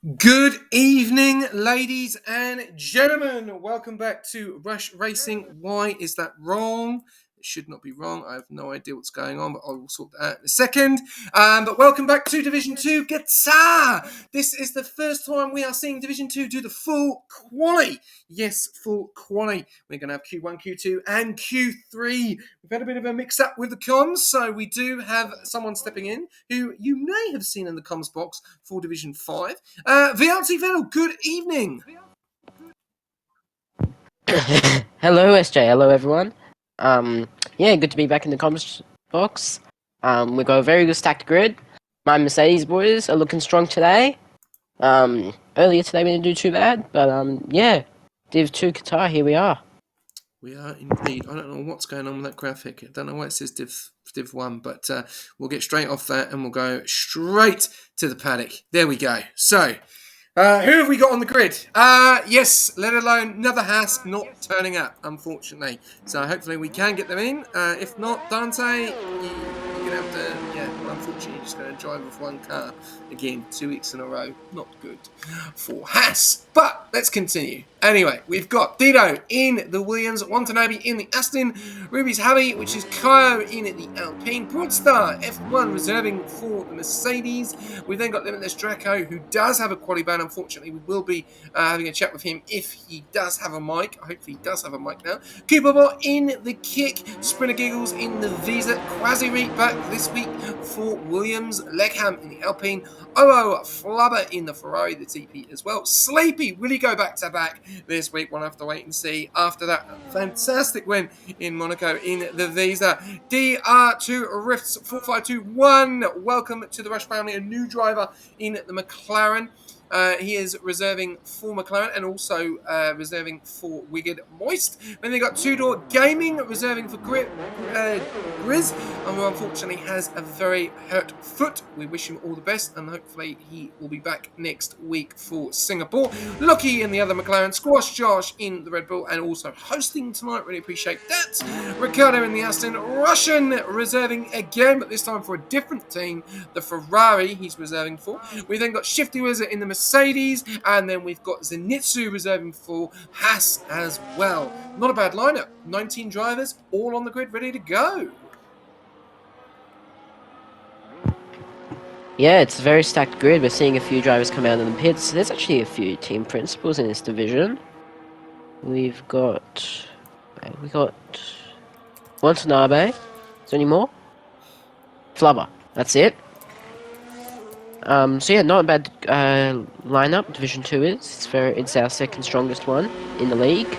Good evening, ladies and gentlemen. Welcome back to Rush Racing. Why is that wrong? It should not be wrong. I have no idea what's going on, but I will sort that out in a second. But welcome back to Division 2 Qatar. This is the first time we are seeing Division 2 do the full quali. Yes, full quali. We're going to have Q1, Q2, and Q3. We've had a bit of a mix-up with the comms, so we do have someone stepping in who you may have seen in the comms box for Division 5. VLT Vettel, good evening. Hello, SJ. Hello, everyone. Yeah, good to be back in the comments box. We got a very good stacked grid. My Mercedes boys are looking strong today. Earlier today we didn't do too bad, but yeah, Div 2 Qatar, here we are. We are indeed. I don't know what's going on with that graphic. I don't know why it says Div 1, but we'll get straight off that and we'll go straight to the paddock. There we go. So, who have we got on the grid? Yes, let alone another Haas not turning up, unfortunately. So hopefully we can get them in. If not, Dante, you're going to have to, unfortunately, you're just going to drive with one car again, 2 weeks in a row. Not good for Haas. But let's continue. Anyway, we've got Dido in the Williams, Watanabe in the Aston, Ruby's Habby, which is Kyo in the Alpine, Broadstar F1 reserving for the Mercedes. We've then got Limitless Draco, who does have a quali ban. Unfortunately, we will be having a chat with him if he does have a mic. Hopefully, he does have a mic now. Cooperbot in the Kick, Sprinter Giggles in the Visa, Quasi-Reek back this week for Williams, Legham in the Alpine, Oo Flubber in the Ferrari, the TP as well. Sleepy, will he go back to back this week? We'll have to wait and see after that fantastic win in Monaco in the Visa. DR2 Rifts 4521. Welcome to the Rush family, a new driver in the McLaren. He is reserving for McLaren and also reserving for Wicked Moist. Then they got Two Door Gaming reserving for Grizz, who unfortunately has a very hurt foot. We wish him all the best and hopefully he will be back next week for Singapore. Lucky in the other McLaren, Squash Josh in the Red Bull and also hosting tonight. Really appreciate that. Ricardo in the Aston, Russian reserving again, but this time for a different team, the Ferrari he's reserving for. We then got Shifty Wizard in the Mercedes, and then we've got Zenitsu reserving for Haas as well. Not a bad lineup. 19 drivers, all on the grid, ready to go. Yeah, it's a very stacked grid. We're seeing a few drivers come out of the pits. There's actually a few team principals in this division. We've got Watanabe. Is there any more? Flubber. That's it. So yeah, not a bad lineup. Division 2 is. It's our second strongest one in the league.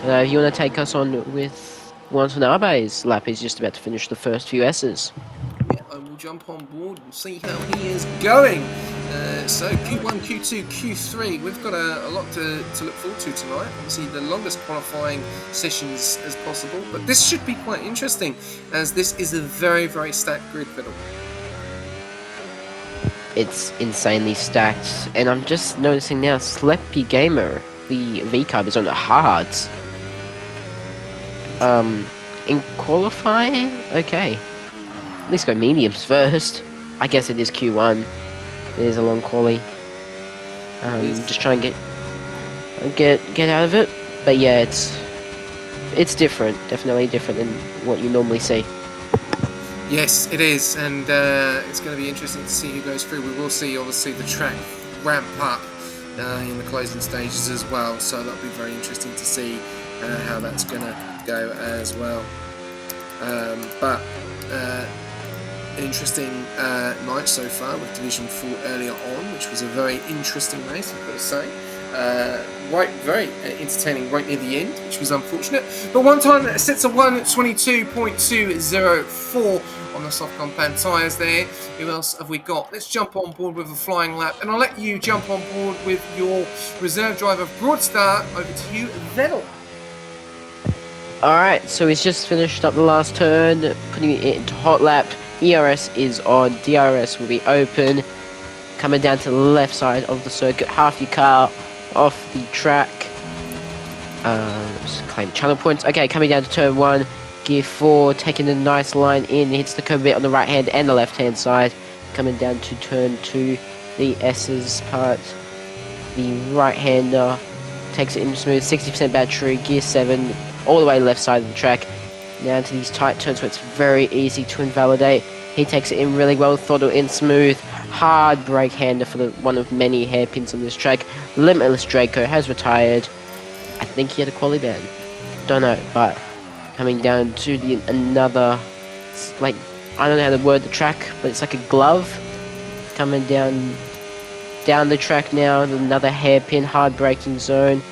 You want to take us on with Watanabe's lap? He's just about to finish the first few S's. Yeah, I will jump on board and see how he is going. So Q1, Q2, Q3, we've got a lot to look forward to tonight. Obviously the longest qualifying sessions as possible, but this should be quite interesting as this is a very, very stacked grid fiddle. It's insanely stacked, and I'm just noticing now Sleepy Gamer, the V-Cub, is on the hards. In qualifying, okay. At least go mediums first. I guess it is Q1. It is a long quali. Just try and get out of it. But yeah, it's different. Definitely different than what you normally see. Yes, it is, and it's going to be interesting to see who goes through. We will see, obviously, the track ramp up in the closing stages as well, so that'll be very interesting to see how that's going to go as well. But interesting night so far with Division 4 earlier on, which was a very interesting race, I've got to say. Very entertaining right near the end, which was unfortunate. But one time sets a 1:22.204 on the soft compound tyres there. Who else have we got? Let's jump on board with a flying lap, and I'll let you jump on board with your reserve driver Broadstar. Over to you, Vettel. Alright, so he's just finished up the last turn, putting it into hot lap. ERS is on, DRS will be open. Coming down to the left side of the circuit, half your car off the track. Just claim channel points. Okay, coming down to turn 1, gear 4, taking a nice line in, hits the curb bit on the right hand and the left hand side. Coming down to turn 2, the S's part. The right-hander takes it in smooth, 60% battery, gear 7, all the way left side of the track. Now into these tight turns where it's very easy to invalidate. He takes it in really well, throttle in smooth, hard brake hander for the one of many hairpins on this track. Limitless Draco has retired. I think he had a quali ban. Don't know, but coming down to the another, like, I don't know how to word the track, but it's like a glove coming down the track now. Another hairpin, hard braking zone.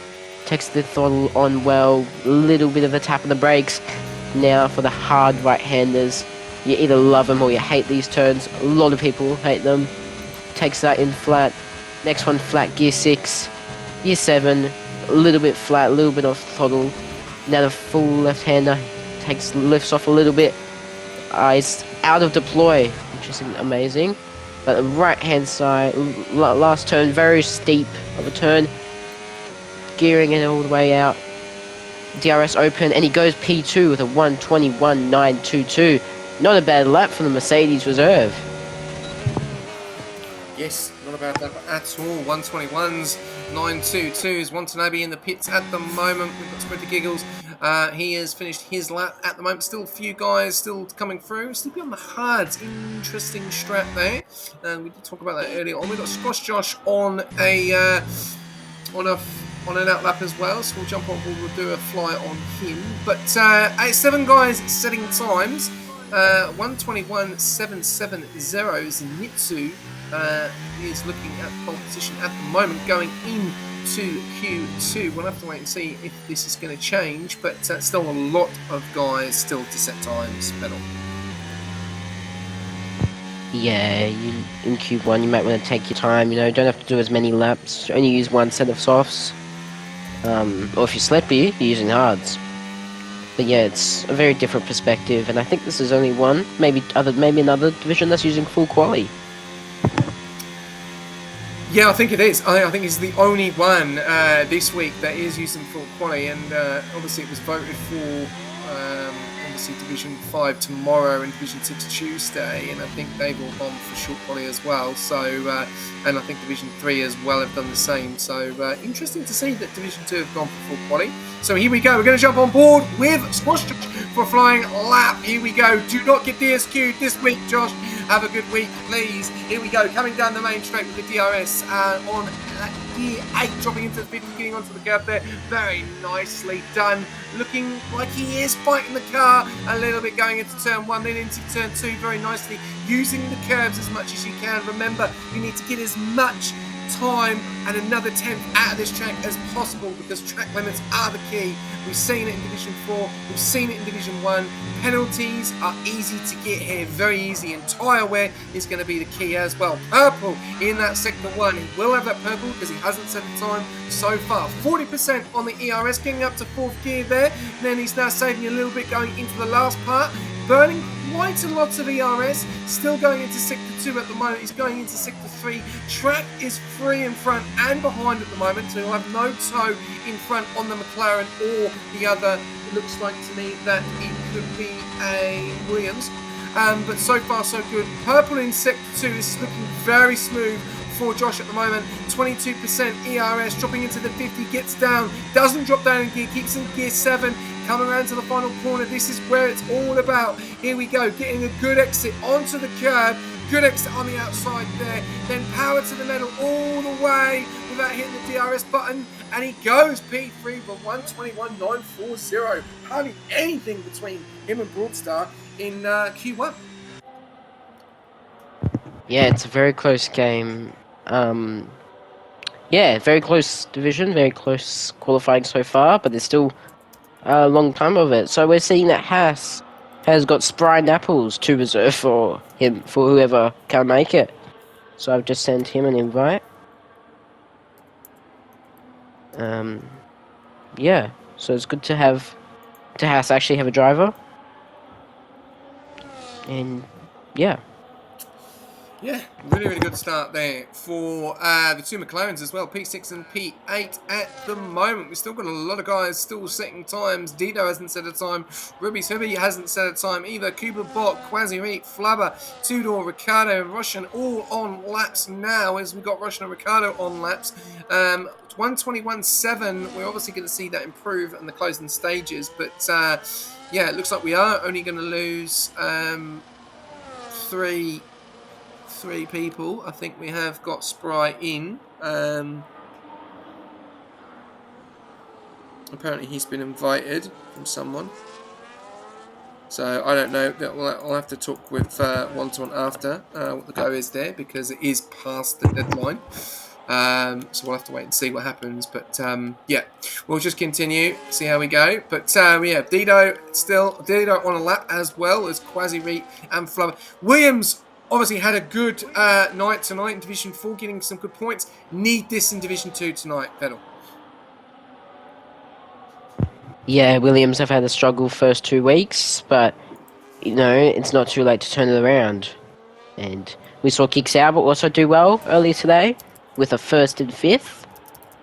Takes the throttle on well, little bit of a tap on the brakes. Now for the hard right-handers, you either love them or you hate these turns. A lot of people hate them. Takes that in flat. Next one flat, gear 6. Gear 7, a little bit flat, a little bit off throttle. Now the full left-hander lifts off a little bit. It's out of deploy, which is amazing. But the right-hand side, last turn, very steep of a turn. Gearing it all the way out. DRS open, and he goes P2 with a 1:21.922. Not a bad lap for the Mercedes reserve. Yes, not a bad lap at all. 121s, 922s. Watanabe in the pits at the moment. We've got Sprinter Giggles. He has finished his lap at the moment. Still a few guys still coming through. Sleepy on the hards. Interesting strat there. We did talk about that earlier on. We've got Squash Josh on an outlap as well, so we'll jump on board, we'll do a fly on him. But 7 guys setting times. 1:21.770 Zenitsu is looking at pole position at the moment, going into Q2. We'll have to wait and see if this is going to change, but still a lot of guys still to set times. Pedal. Yeah, in Q1 you might want to take your time, don't have to do as many laps, only use one set of softs. Or if you're sleepy, you're using hards. But yeah, it's a very different perspective, and I think this is only one, maybe another division that's using full quali. Yeah, I think it is. I think it's the only one this week that is using full quali, and obviously it was voted for. Obviously Division 5 tomorrow and Division 6 Tuesday, and I think they've all gone for short quali as well. So, and I think Division 3 as well have done the same. So, interesting to see that Division 2 have gone for full quali. So here we go. We're going to jump on board with Squash Josh for a flying lap. Here we go. Do not get DSQ'd this week, Josh. Have a good week, please. Here we go. Coming down the main straight with the DRS on gear 8, dropping into the 50, getting onto the curb there. Very nicely done. Looking like he is fighting the car a little bit going into turn 1, then into turn 2 very nicely. Using the curbs as much as you can. Remember, you need to get as much time and another 10th out of this track as possible, because track limits are the key. We've seen it in Division 4, we've seen it in Division 1. Penalties are easy to get here, very easy, and tyre wear is going to be the key as well. Purple in that sector 1, he will have that purple because he hasn't set the time so far. 40% on the ERS, getting up to 4th gear there, and then he's now saving a little bit going into the last part, burning quite a lot of ERS, still going into sector 2 at the moment. He's going into sector 3. Track is free in front and behind at the moment, so he'll have no toe in front on the McLaren or the other. It looks like to me that it could be a Williams, but so far so good. Purple in sector 2 is looking very smooth for Josh at the moment. 22% ERS, dropping into the 50, gets down, doesn't drop down in gear, keeps in gear 7, coming around to the final corner. This is where it's all about. Here we go, getting a good exit onto the curb, good exit on the outside there, then power to the metal all the way without hitting the DRS button, and he goes P3 for 1:21.940. Hardly anything between him and Broadstar in Q1. Yeah, it's a very close game. Yeah, very close division, very close qualifying so far, but there's still a long time of it. So we're seeing that Haas has got sprined apples to reserve for him, for whoever can make it. So I've just sent him an invite. Yeah, so it's good to Haas actually have a driver. And yeah. Yeah, really, really good start there for the two McLarens as well, P6 and P8 at the moment. We've still got a lot of guys still setting times. Dido hasn't set a time. Ruby's Hubby hasn't set a time either. Cooper Bot, Quasi-Reet, Flubber, Tudor, Ricardo, and Russian all on laps now as we got Russian and Ricardo on laps. 121.7, we're obviously going to see that improve in the closing stages. But yeah, it looks like we are only going to lose three people. I think we have got Spry in. Apparently he's been invited from someone. So I don't know. I'll have to talk with one-to-one after what the go is there, because it is past the deadline. So we'll have to wait and see what happens. But yeah, we'll just continue, see how we go. But yeah, Dido on a lap, as well as Quasi-Reet and Flubber. Williams obviously had a good night tonight in Division 4, getting some good points. Need this in Division 2 tonight, Vettel. Yeah, Williams have had a struggle first 2 weeks, but it's not too late to turn it around. And we saw Kick Sauber also do well earlier today with a first and fifth.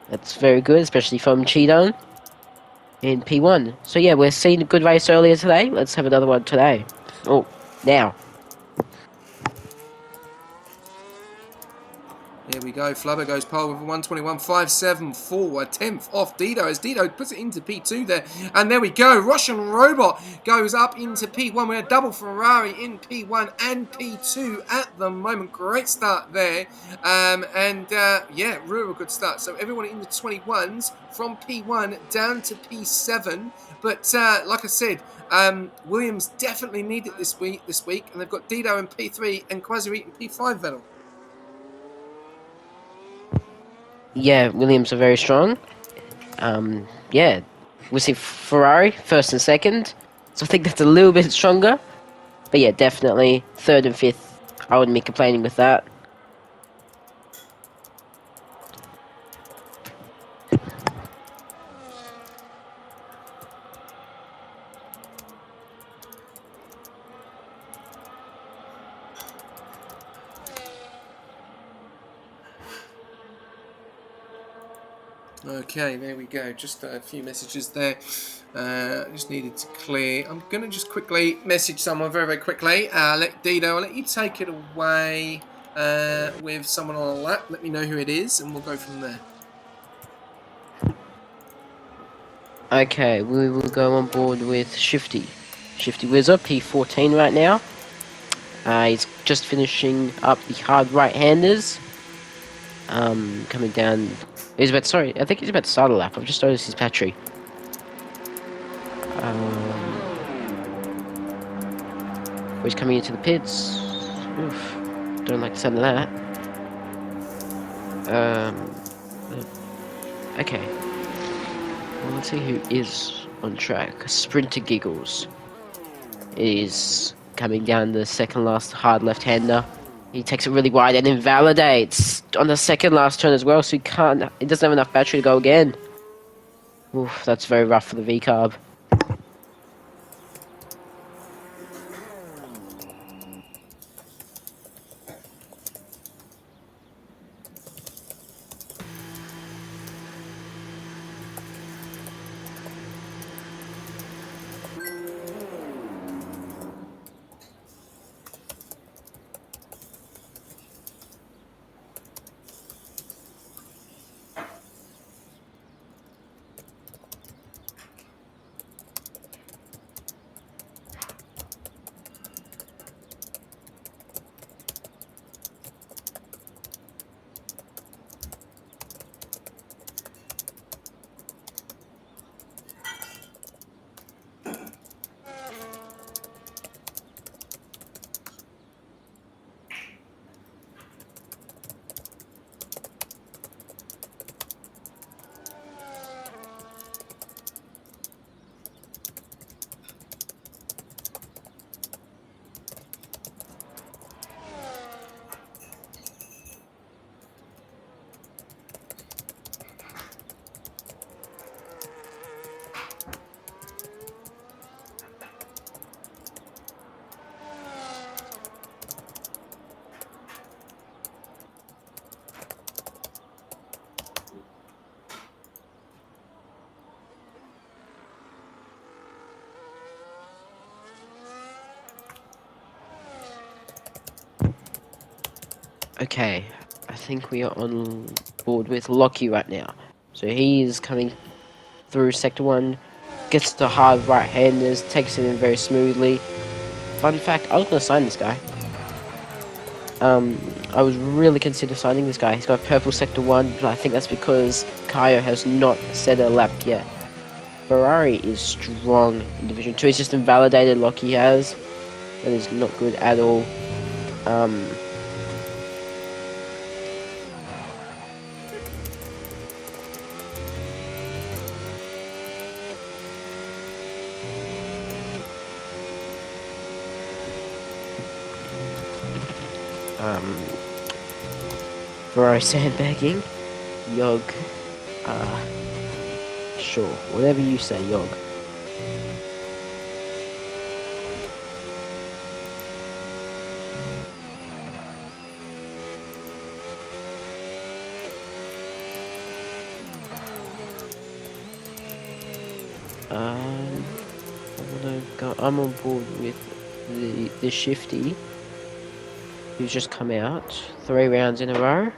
That's very good, especially from Cheeton in P1. So yeah, we're seeing a good race earlier today. Let's have another one today. Oh, now. Here we go. Flubber goes pole with a 121.57 forward. 10th off Dido as Dido puts it into P2 there. And there we go. Russian Robot goes up into P1. We're a double Ferrari in P1 and P2 at the moment. Great start there. Yeah, real good start. So everyone in the 21s from P1 down to P7. But like I said, Williams definitely need it this week. And they've got Dido in P3 and Quasi-Reet in P5, Vettel. Yeah, Williams are very strong. Yeah, we see Ferrari first and second. So I think that's a little bit stronger. But yeah, definitely third and fifth. I wouldn't be complaining with that. Okay, there we go. Just a few messages there. Just needed to clear. I'm going to just quickly message someone very, very quickly. Let Dido, I'll let you take it away with someone on a lap. Let me know who it is, and we'll go from there. Okay, we will go on board with Shifty. Shifty Wizard, P14 right now. He's just finishing up the hard right-handers. Coming down. I think he's about to start a lap. I've just noticed his battery. He's coming into the pits. Oof. Don't like the sound of that. Okay. Well, let's see who is on track. Sprinter Giggles is coming down the second last hard left-hander. He takes it really wide and invalidates on the second last turn as well, so he doesn't have enough battery to go again. Oof, that's very rough for the V-carb. Okay, I think we are on board with Lockie right now. So he is coming through Sector 1, gets the hard right-handers, takes it in very smoothly. Fun fact, I was going to sign this guy. I was really considering signing this guy. He's got purple Sector 1, but I think that's because Kaio has not set a lap yet. Ferrari is strong in Division 2. It's just invalidated Lockie has. That is not good at all. Um, um, Ferrari sandbagging. Yog. Uh, sure. Whatever you say, Yog. Um, I'm on board with the Shifty, who's just come out 3 rounds in a row.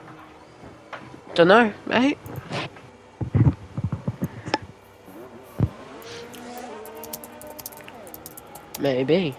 Don't know, mate. Maybe.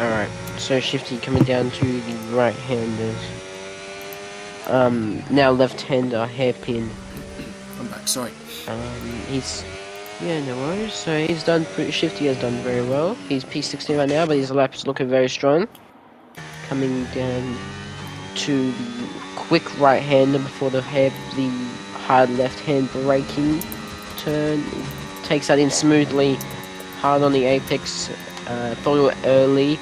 Alright, so Shifty coming down to the right-handers. Now left-hander hairpin. I'm back. Sorry. He's yeah, no worries. So he's done Shifty has done very well. He's P16 right now, but his lap is looking very strong. Coming down to the quick right-hander before the hard left-hand braking turn. Takes that in smoothly, hard on the apex. Thought early.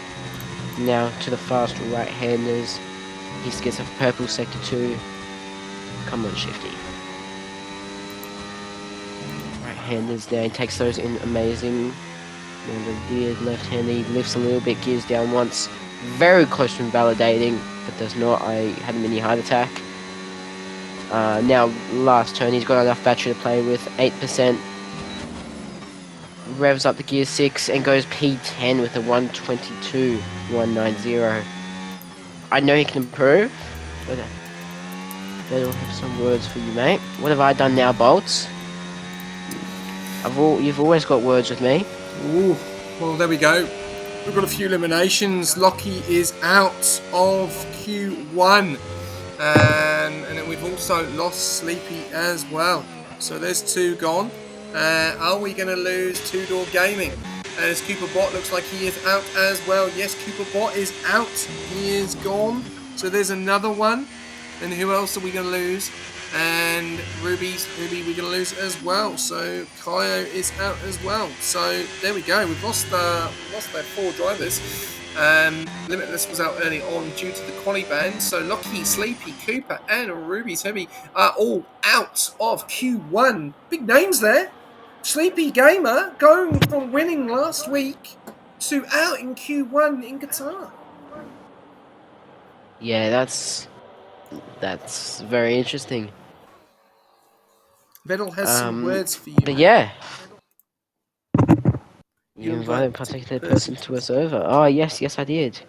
Now to the fast right-handers. He gets a purple sector 2. Come on, Shifty. Right-handers there. He takes those in amazing. Now the weird left-hander. He lifts a little bit, gears down once. Very close to invalidating, but does not. I had a mini heart attack. Now last turn, he's got enough battery to play with. 8%. Revs up the gear 6 and goes P10 with a 122.190. I know he can improve, but I'll have some words for you, mate. What have I done now, Bolts? You've always got words with me. Ooh, well, there we go. We've got a few eliminations. Lockie is out of Q1. And then we've also lost Sleepy as well. So there's 2 gone. Are we going to lose Two Door Gaming? As Cooper Bot looks like he is out as well. Yes, Cooper Bot is out. He is gone. So there's another one. And who else are we going to lose? And Ruby we're going to lose as well. So Kaio is out as well. So there we go. We've lost our 4 drivers. Limitless was out early on due to the quali ban. So Lockie, Sleepy, Cooper, and Ruby's Heavy are all out of Q1. Big names there. Sleepy Gamer going from winning last week to out in Q1 in Qatar. Yeah, that's very interesting. Vettel has some words for you, But mate. yeah, You you invited a invite particular person to us over. Oh yes, I did.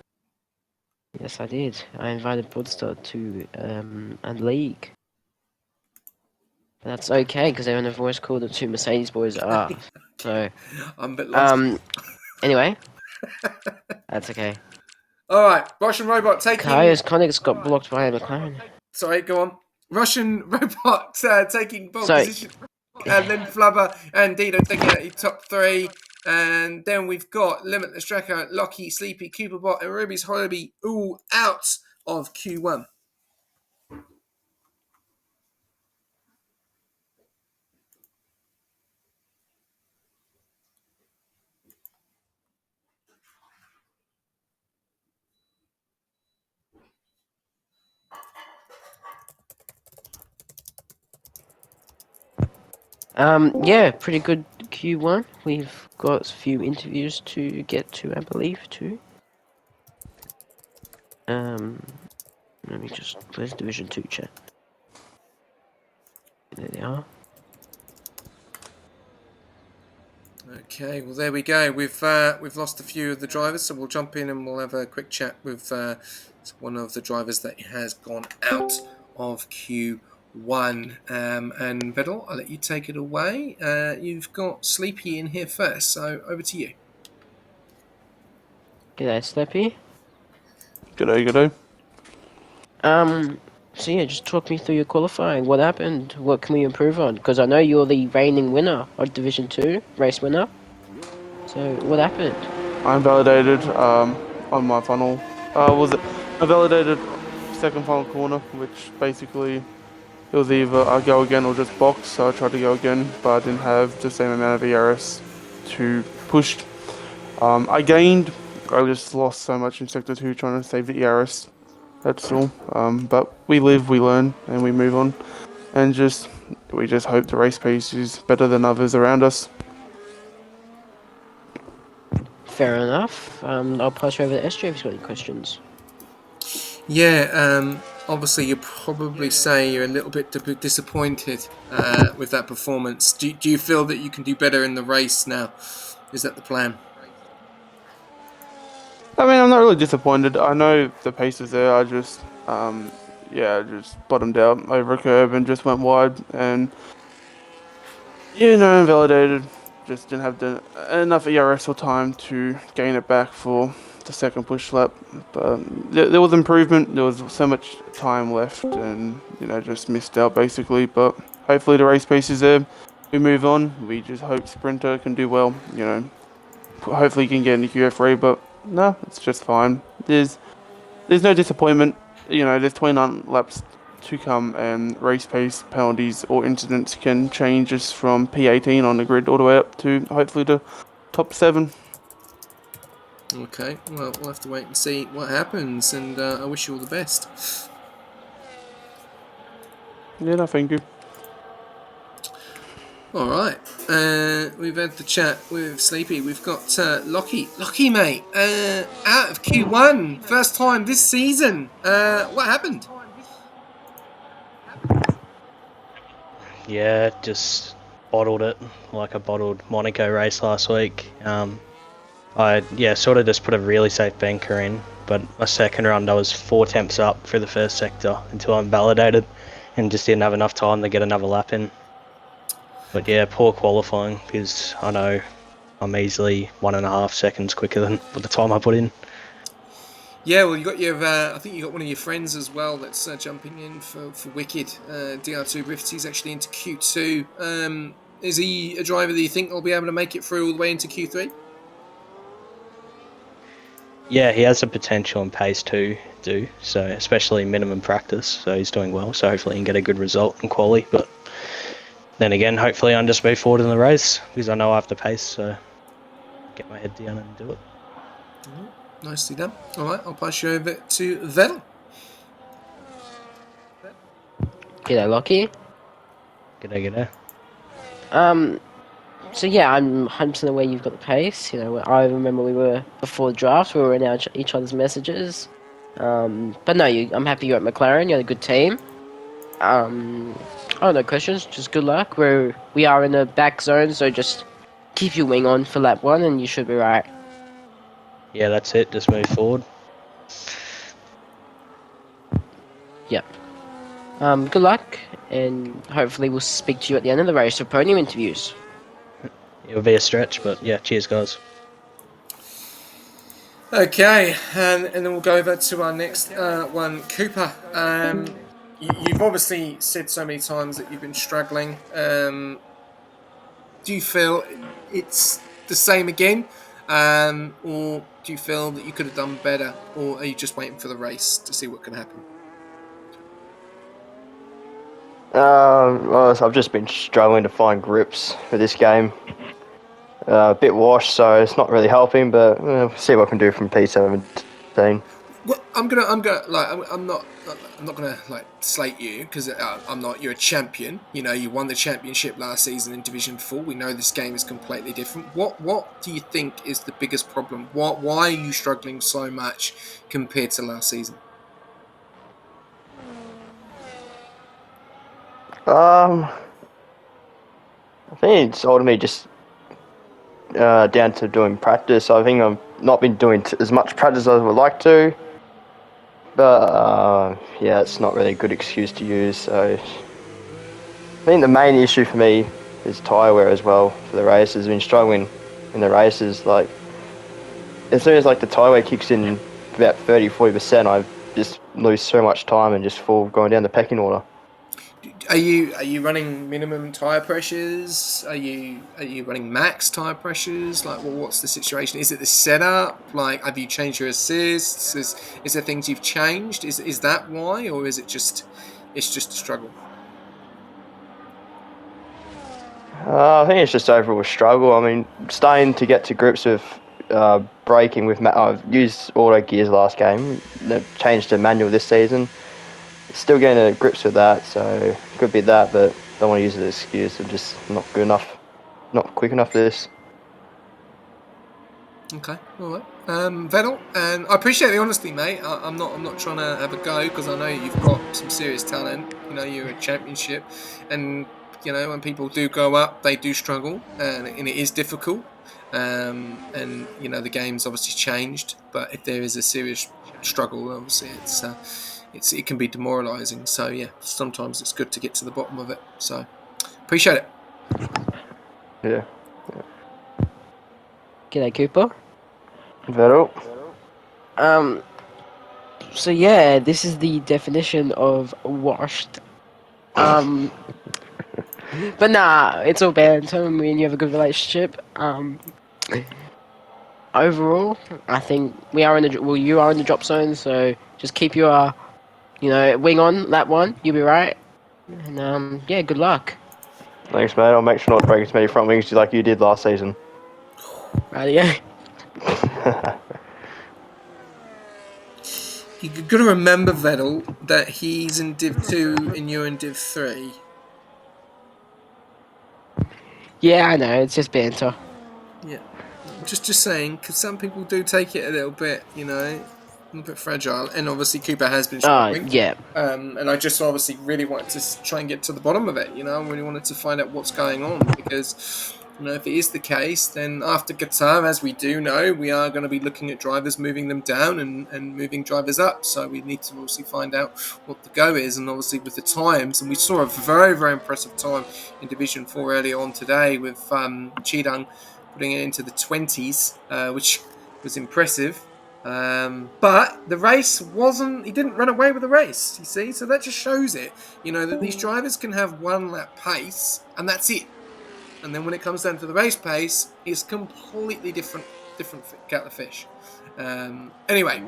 Yes, I did. I invited Broadstar to a league. That's okay because they're in a voice call the two Mercedes boys are. So I'm a bit lost. anyway, that's okay. All right, Russian robot taking. Kaya's Connick's got blocked by a McLaren. Sorry, go on. Russian robot taking pole So position, and then Flubber and Dido taking out your top three. And then we've got Limitless Tracker, Lockie, Sleepy, Cooperbot, and Ruby's Hobby all out of Q1. yeah, pretty good Q1. We've got a few interviews to get to, I believe, too. Let me just, where's Division 2 chat? There they are. Okay, well there we go. We've lost a few of the drivers, so we'll jump in and we'll have a quick chat with one of the drivers that has gone out of Q1. And Vettel, I'll let you take it away. You've got Sleepy in here first, so over to you. G'day, Sleepy. G'day. So yeah, just talk me through your qualifying. What happened? What can we improve on? Because I know you're the reigning winner of Division 2, race winner. So, what happened? I invalidated on my funnel. I validated second final corner, which basically it was either I go again or just box. So I tried to go again, but I didn't have the same amount of ERS to push. I gained. I just lost so much in sector 2 trying to save the ERS. That's all. But we live, we learn, and we move on. And we just hope the race pace is better than others around us. Fair enough. I'll pass you over to SJ if you've got any questions. Yeah, obviously you probably say you're a little bit disappointed with that performance. Do you feel that you can do better in the race now? Is that the plan? I mean, I'm not really disappointed. I know the pace is there. I just, just bottomed out over a curb and just went wide. And, invalidated. Just didn't have enough ERS or time to gain it back for the second push lap. But there was improvement. There was so much time left and, just missed out basically. But hopefully the race pace is there. We move on. We just hope Sprinter can do well, Hopefully he can get into QF3, but no, it's just fine. There's no disappointment. There's 29 laps to come, and race pace, penalties, or incidents can change us from P18 on the grid all the way up to hopefully the top 7. Okay, well, we'll have to wait and see what happens, and I wish you all the best. Yeah, no, thank you. All right, we've had the chat with Sleepy. We've got Lockie. Lockie, mate, out of Q1, first time this season. What happened? Yeah, just bottled it like a bottled Monaco race last week. I sort of just put a really safe banker in, but my second round I was 4 temps up for the first sector until I'm validated and just didn't have enough time to get another lap in. But yeah, poor qualifying because I know I'm easily 1.5 seconds quicker than the time I put in. Yeah, well, you got your. I think you got one of your friends as well that's jumping in for Wicked. DR2 Rifty's actually into Q2. Is he a driver that you think will be able to make it through all the way into Q3? Yeah, he has the potential and pace to do so, especially minimum practice. So he's doing well. So hopefully he can get a good result in quali. But then again, hopefully I can just move forward in the race because I know I have to pace. So get my head down and do it. Nicely done. All right, I'll pass you over to Vettel. G'day, Lockie. G'day. So yeah, I'm 100% aware you've got the pace. I remember we were, before the draft, we were in each other's messages. But no, I'm happy you're at McLaren. You're a good team. Oh, no questions. Just good luck. We are in the back zone, so just keep your wing on for lap 1, and you should be right. Yeah, that's it. Just move forward. Yep. Good luck, and hopefully we'll speak to you at the end of the race for podium interviews. It'll be a stretch, but yeah, cheers, guys. Okay, and then we'll go over to our next one, Cooper. You've obviously said so many times that you've been struggling. Do you feel it's the same again, or do you feel that you could have done better, or are you just waiting for the race to see what can happen? Well, I've just been struggling to find grips for this game. A bit washed, so it's not really helping. But see what I can do from P17. Well, I'm not gonna like slate you because I'm not. You're a champion. You know, you won the championship last season in Division 4. We know this game is completely different. What do you think is the biggest problem? Why are you struggling so much compared to last season? I think it's ultimately just down to doing practice. I think I've not been doing as much practice as I would like to. But yeah, it's not really a good excuse to use. So I think the main issue for me is tyre wear as well for the races. I've been struggling in the races. Like as soon as like the tyre wear kicks in about 30-40%, I just lose so much time and just fall going down the pecking order. Are you running minimum tire pressures? Are you running max tire pressures? Like, well, what's the situation? Is it the setup? Like, have you changed your assists? Is there things you've changed? Is that why, or is it just a struggle? I think it's just overall struggle. I mean, starting to get to grips with braking with I've used auto gears last game. Changed to manual this season. Still getting to grips with that, so could be that, but don't want to use it as an excuse. I'm just not good enough, not quick enough for this. Okay, all right. Vettel, and I appreciate the honesty, mate. I'm not trying to have a go because I know you've got some serious talent. You know, you're a championship, and you know when people do go up, they do struggle, and it is difficult. And you know the game's obviously changed, but if there is a serious struggle, obviously it can be demoralising. So yeah, sometimes it's good to get to the bottom of it. So appreciate it. Yeah. G'day, Cooper. Vettel. So yeah, this is the definition of washed. But nah, it's all bad. Tell me and you have a good relationship. Overall, I think you are in the drop zone, so just keep your, wing on lap 1. You'll be right. And yeah, good luck. Thanks, mate. I'll make sure not to break as many front wings like you did last season. Rightio. You've got to remember, Vettel, that he's in Div 2 and you're in Div 3. Yeah, I know. It's just banter. Yeah. Just saying, because some people do take it a little bit, you know, a little bit fragile. And obviously Cooper has been struggling. Yeah. And I just obviously really wanted to try and get to the bottom of it, you know. I really wanted to find out what's going on because, you know, if it is the case, then after Qatar, as we do know, we are going to be looking at drivers, moving them down and moving drivers up. So we need to obviously find out what the go is. And obviously with the times, and we saw a very, very impressive time in Division 4 earlier on today with Chidang putting it into the 20s, which was impressive. But the race he didn't run away with the race, you see? So that just shows it, you know, that these drivers can have one lap pace and that's it. And then when it comes down to the race pace, it's completely different kettle of fish. Anyway,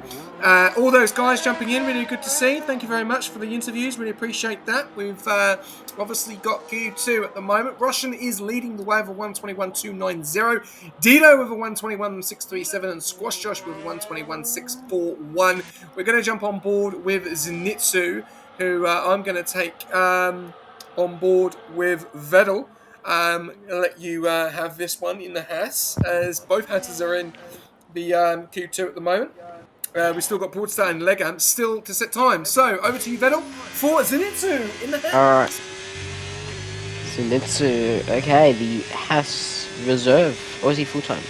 all those guys jumping in, really good to see. Thank you very much for the interviews. Really appreciate that. We've obviously got Q2 at the moment. Russian is leading the way with a 121.290. Dino with a 121.637 and Squash Josh with a 121.641. We're going to jump on board with Zenitsu, who I'm going to take on board with Vettel. I'll let you have this one in the Haas, as both Hasses are in the Q2 at the moment. We've still got Broadstar and Legham still to set time. So, over to you, Vettel, for Zenitsu in the house. Alright. Zenitsu. Okay, the Haas reserve. Or is he full time?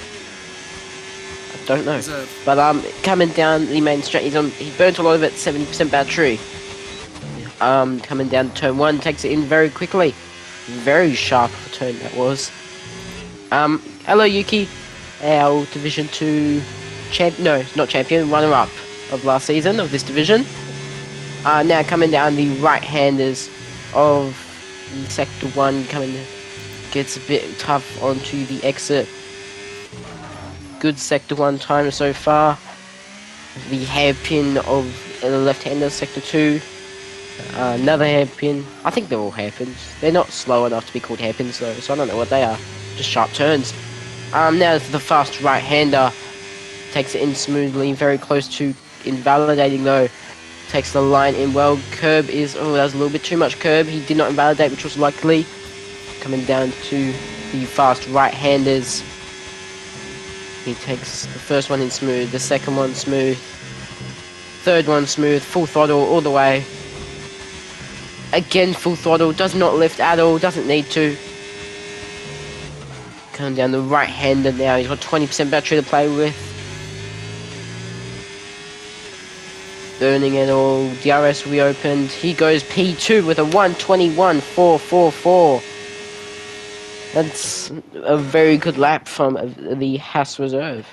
I don't know. Reserve. But coming down the main straight, he burnt a lot of it, 70% battery. Coming down turn 1, takes it in very quickly. Very sharp turn that was. Hello Yuki, our Division 2 not champion, runner-up of last season of this division. Now coming down the right-handers of the Sector 1, gets a bit tough onto the exit. Good Sector 1 time so far. The hairpin of the left-hander, Sector 2. Another hairpin. I think they're all hairpins. They're not slow enough to be called hairpins though, so I don't know what they are. Just sharp turns. Now the fast right-hander takes it in smoothly, very close to invalidating though. Takes the line in well. Curb is, that was a little bit too much curb. He did not invalidate, which was likely. Coming down to the fast right-handers. He takes the first one in smooth, the second one smooth, third one smooth, full throttle all the way. Again, full throttle, does not lift at all, doesn't need to. Coming down the right-hander now, he's got 20% battery to play with. Burning it all, DRS reopened. He goes P2 with a 1:21.444. That's a very good lap from the Haas reserve.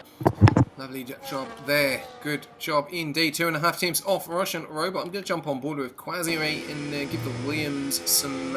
Lovely job there. Good job indeed. 2.5 teams off Russian Robot. I'm going to jump on board with Quasire and give the Williams some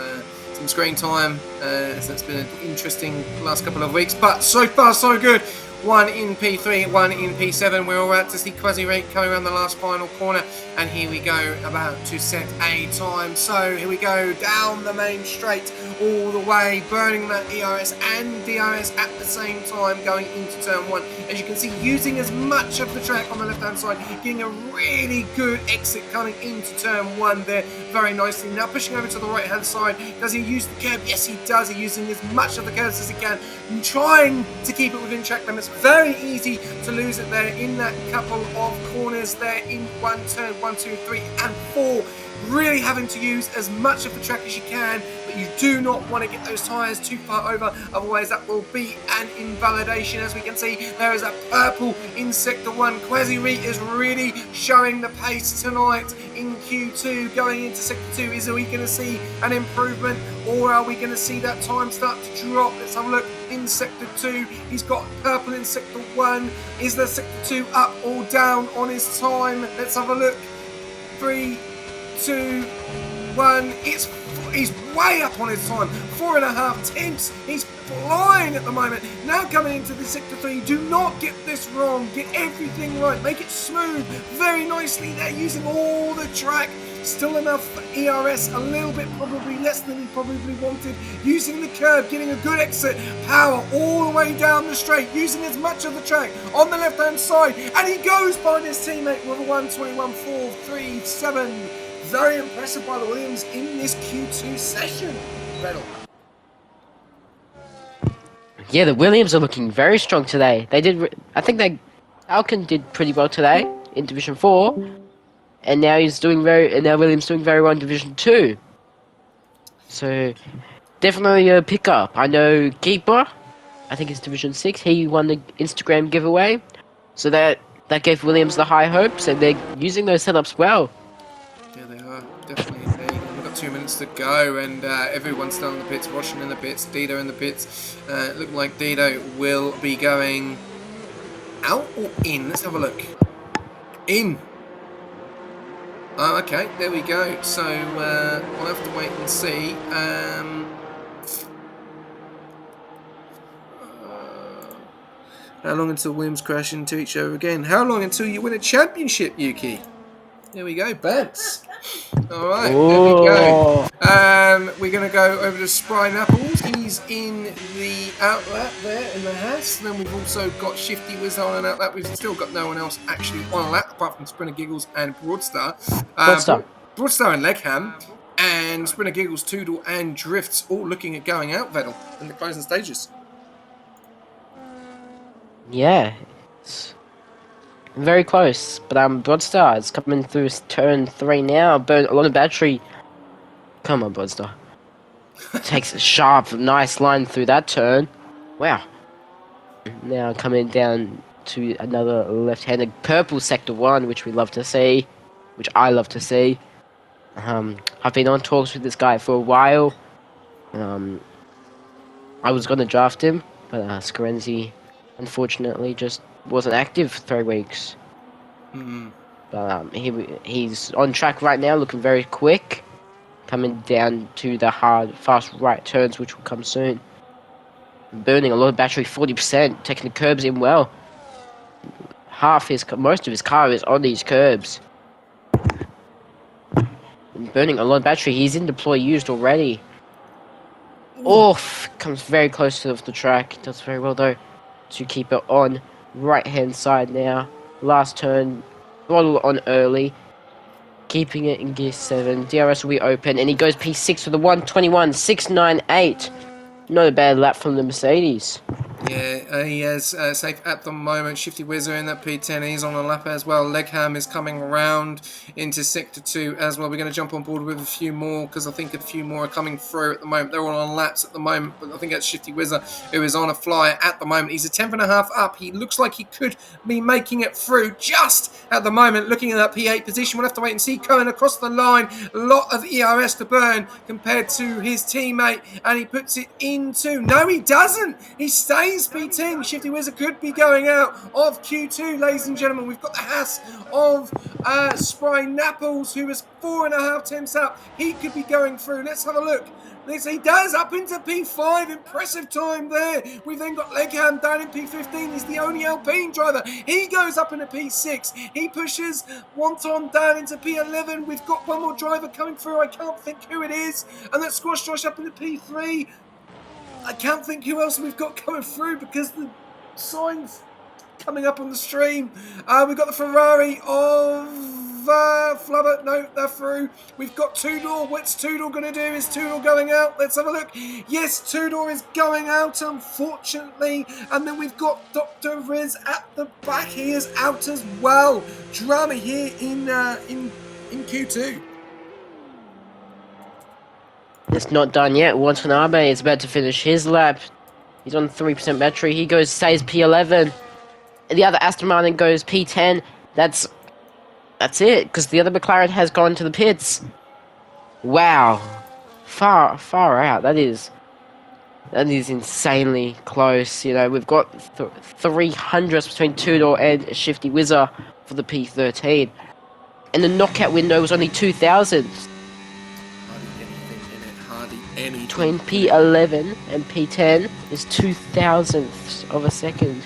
screen time. So it's been an interesting last couple of weeks, but so far so good. 1 in P3, 1 in P7. We're all out to see Quasire coming around the last final corner, and here we go, about to set a time. So here we go, down the main straight, all the way, burning that ERS and DRS at the same time, going into turn 1. As you can see, using as much of the track on the left-hand side, getting a really good exit coming into turn 1 there, very nicely. Now pushing over to the right-hand side, does he use the curb? Yes, he does. He's using as much of the curves as he can, and trying to keep it within track limits. Very easy to lose it there in that couple of corners there in one turn, 1, 2, 3, and 4. Really having to use as much of the track as you can, but you do not want to get those tyres too far over, otherwise that will be an invalidation. As we can see, there is a purple in Sector 1. Quasire is really showing the pace tonight in Q2. Going into Sector 2, is we going to see an improvement, or are we going to see that time start to drop? Let's have a look in Sector 2. He's got purple in Sector 1. Is the Sector 2 up or down on his time? Let's have a look. 3, 2, 1. He's way up on his time. 4.5 tenths. He's flying at the moment. Now coming into the Sector 3. Do not get this wrong. Get everything right. Make it smooth. Very nicely there, using all the track. Still enough for ERS, a little bit probably less than he probably wanted. Using the curb, getting a good exit. Power all the way down the straight, using as much of the track on the left-hand side. And he goes behind his teammate with a 1:21.437. Very impressive by the Williams in this Q2 session. Vettel. Yeah, the Williams are looking very strong today. Alcon did pretty well today in Division 4. And now Williams doing very well in Division 2. So definitely a pickup. I know Keeper, I think it's Division 6, he won the Instagram giveaway. So that gave Williams the high hopes, and they're using those setups well. Yeah, they are. Definitely indeed. We've got 2 minutes to go, and everyone's still in the pits. Roshan in the pits, Dido in the pits. Look like Dido will be going out or in. Let's have a look. In. Oh, okay, there we go. So we'll have to wait and see. How long until Williams crash into each other again? How long until you win a championship, Yuki? There we go, Bants. All right, there we go. We're going to go over to Spry Knuckles. He's in the outlap there in the Haas. Then we've also got Shifty Wiz on an outlap. We've still got no one else actually on a lap apart from Sprinter Giggles and Broadstar. Broadstar and Legham. And Sprinter Giggles, Toodle and Drifts all looking at going out, Vettel, in the closing stages. Yeah. Very close. But Broadstar is coming through turn 3 now. Burn a lot of battery. Come on, Broadstar. Takes a sharp, nice line through that turn. Wow. Now coming down to another left-handed purple sector 1, which we love to see. Which I love to see. I've been on talks with this guy for a while. I was going to draft him, but Scarenzi unfortunately just wasn't active for 3 weeks. But he's on track right now, looking very quick. Coming down to the hard, fast right turns, which will come soon. Burning a lot of battery, 40%, taking the curbs in well. Most of his car is on these curbs. Burning a lot of battery. He's in deploy used already. Off comes very close to the track. Does very well though to keep it on right hand side now. Last turn, throttle on early, keeping it in gear 7. DRS will be open, and he goes P6 for the 121.698. Not a bad lap from the Mercedes. Yeah, he is safe at the moment. Shifty Wizard in that P10. He's on a lap as well. Legham is coming around into Sector 2 as well. We're going to jump on board with a few more because I think a few more are coming through at the moment. They're all on laps at the moment, but I think that's Shifty Wizard who is on a flyer at the moment. He's a 10.5 up. He looks like he could be making it through just at the moment. Looking at that P8 position, we'll have to wait and see. Going across the line, a lot of ERS to burn compared to his teammate, and he puts it into... No, he doesn't. He stays P10. Shifty Wizard could be going out of Q2, ladies and gentlemen. We've got the Haas of Spry Napples, who is 4.5 tenths up. He could be going through. Let's have a look. He does up into P5. Impressive time there. We've then got Legham down in P15. He's the only Alpine driver. He goes up into P6. He pushes Wonton down into P11. We've got one more driver coming through. I can't think who it is. And that's Squash Josh up into P3. I can't think who else we've got coming through because the signs coming up on the stream. We've got the Ferrari of Flubber. No, they're through. We've got Tudor. What's Tudor going to do? Is Tudor going out? Let's have a look. Yes, Tudor is going out, unfortunately. And then we've got Dr. Riz at the back. He is out as well. Drama here in Q2. It's not done yet. Watanabe is about to finish his lap. He's on 3% battery. He stays P11. And the other Aston Martin goes P10. That's it, because the other McLaren has gone to the pits. Wow. Far out. That is insanely close. You know, we've got 300 between Tudor and Shifty Wizard for the P13. And the knockout window was only 2,000. Between P11 and P10 is 2,000ths of a second.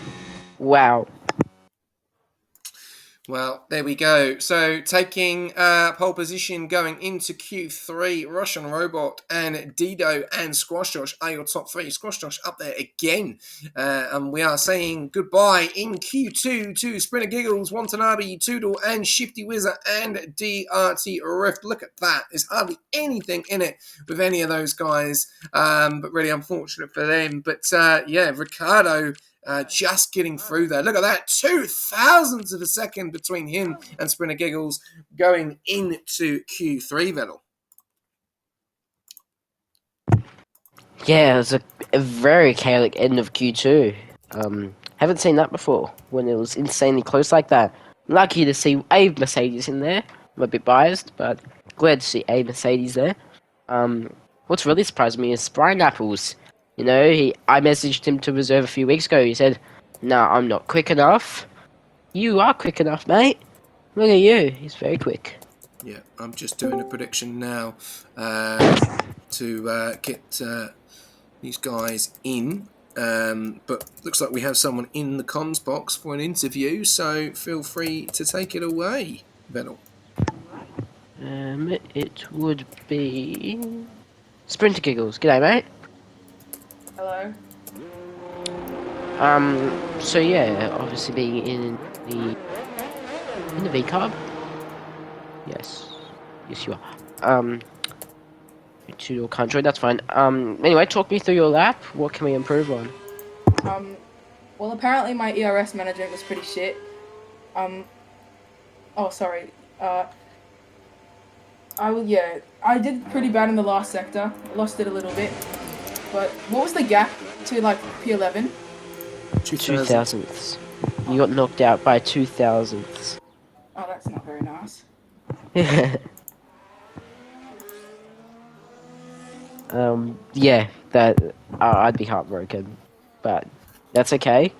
Wow. Well, there we go. So taking pole position going into Q3, Russian Robot and Dido and Squash Josh are your top 3. Squash Josh up there again. And we are saying goodbye in Q2 to Sprinter Giggles, Watanabe, Tudor and Shifty Wizard and DRT Rift. Look at that. There's hardly anything in it with any of those guys. But really unfortunate for them. But yeah, Ricardo... just getting through there. Look at that. 2,000ths of a second between him and Sprinter Giggles going into Q3, Vettel. Yeah, it was a very chaotic end of Q2. Haven't seen that before, when it was insanely close like that. Lucky to see a Mercedes in there. I'm a bit biased, but glad to see a Mercedes there. What's really surprised me is Brian Apples. You know, I messaged him to reserve a few weeks ago. He said, "No, I'm not quick enough." You are quick enough, mate. Look at you. He's very quick. Yeah, I'm just doing a prediction now to get these guys in. But looks like we have someone in the comms box for an interview, so feel free to take it away, Vettel. It would be Sprinter Giggles. G'day, mate. Hello. So yeah, obviously being in the V carb. Yes, you are. To your country, that's fine. Anyway, talk me through your lap. What can we improve on? Well, apparently my ERS management was pretty shit. Oh, sorry. I did pretty bad in the last sector. I lost it a little bit. But what was the gap to like P11? 2000. 2,000ths. You got knocked out by 2,000ths. Oh, that's not very nice. Yeah, that I'd be heartbroken, but that's okay.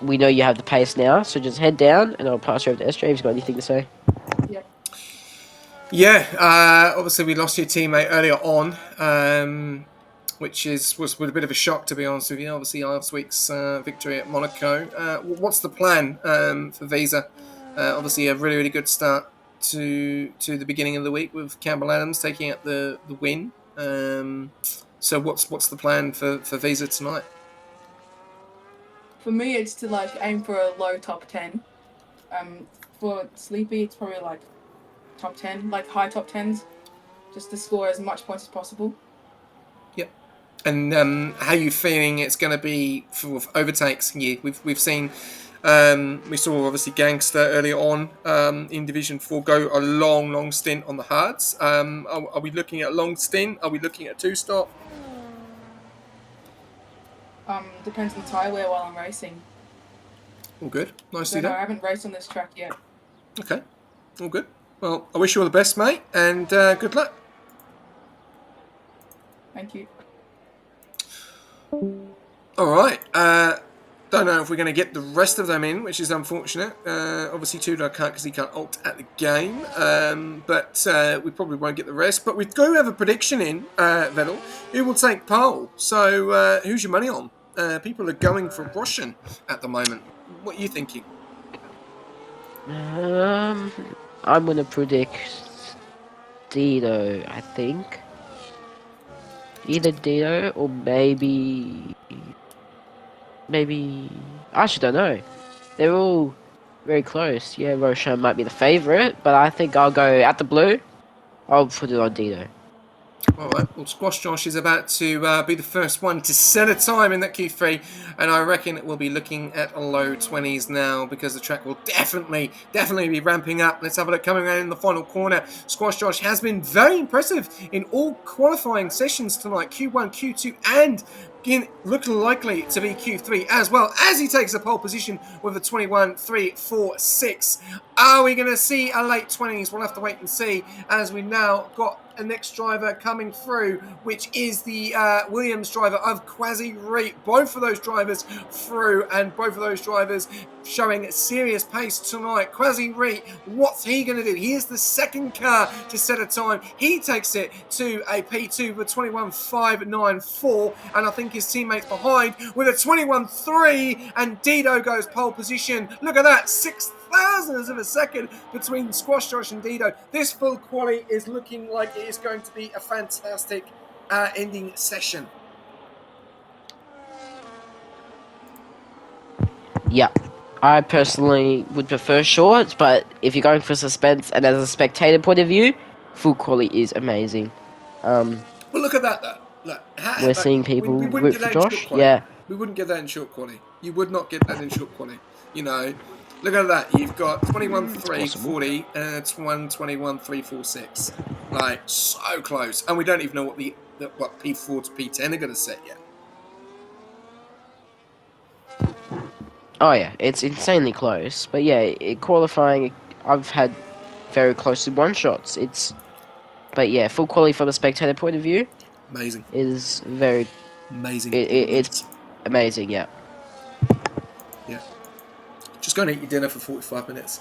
We know you have the pace now, so just head down, and I'll pass you over to SJ if you've got anything to say. Yep. Yeah, obviously we lost your teammate earlier on, which was a bit of a shock, to be honest with you. Obviously last week's victory at Monaco. What's the plan for Visa? Obviously a really, really good start to the beginning of the week with Campbell Adams taking out the win. So what's the plan for Visa tonight? For me, it's to like aim for a low top 10. For Sleepy, it's probably like top 10, like high top 10s, just to score as much points as possible. Yep. And how are you feeling it's going to be for overtakes here? We've seen, we saw obviously Gangster earlier on in Division 4 go a long stint on the hards. Are we looking at a long stint? Are we looking at a two-stop? Depends on the tyre wear while I'm racing. All good. Nicely So no, I done. haven't raced on this track yet. Okay. All good. Well, I wish you all the best, mate, and good luck. Thank you. All right. Don't know if we're going to get the rest of them in, which is unfortunate. Obviously, Tudor can't because he can't alt at the game. But we probably won't get the rest. But we do have a prediction in, Vettel. Who will take pole? So who's your money on? People are going for Russian at the moment. What are you thinking? I'm gonna predict Dino, I think. Either Dino or maybe I actually don't know. They're all very close. Yeah, Roshan might be the favourite, but I think I'll go at the blue. I'll put it on Dino. All right. Well, Squash Josh is about to be the first one to set a time in that Q3, and I reckon it will be looking at a low 20s now because the track will definitely be ramping up. Let's have a look coming around in the final corner. Squash Josh has been very impressive in all qualifying sessions tonight, Q1, Q2, and looking likely to be Q3 as well, as he takes a pole position with a 21.346. Are we going to see a late 20s? We'll have to wait and see, as we now got a next driver coming through, which is the Williams driver of Quasi Reet. Both of those drivers through, and both of those drivers showing serious pace tonight. Quasi Reet, what's he going to do? He is the second car to set a time. He takes it to a P2 with 21.594, and I think his teammates behind with a 21.3, and Dido goes pole position. Look at that, 6,000ths of a second between Squash Josh and Dido. This full quali is looking like it is going to be a fantastic ending session. Yeah. I personally would prefer shorts, but if you're going for suspense and as a spectator point of view, full quali is amazing. Well, look at that, though. Look, We're seeing people we wouldn't root get for that in short Josh. quali. Yeah. We wouldn't get that in short quali. You would not get that in short quali. You know, look at that. You've got 21.340 and it's 121.346. Like, so close. And we don't even know what what P4 to P10 are going to set yet. Oh yeah, it's insanely close. But yeah, qualifying, I've had very close to one shots. But yeah, full quality from a spectator point of view Amazing. is very Amazing. it's amazing. Yeah. Yeah. Just go and eat your dinner for 45 minutes.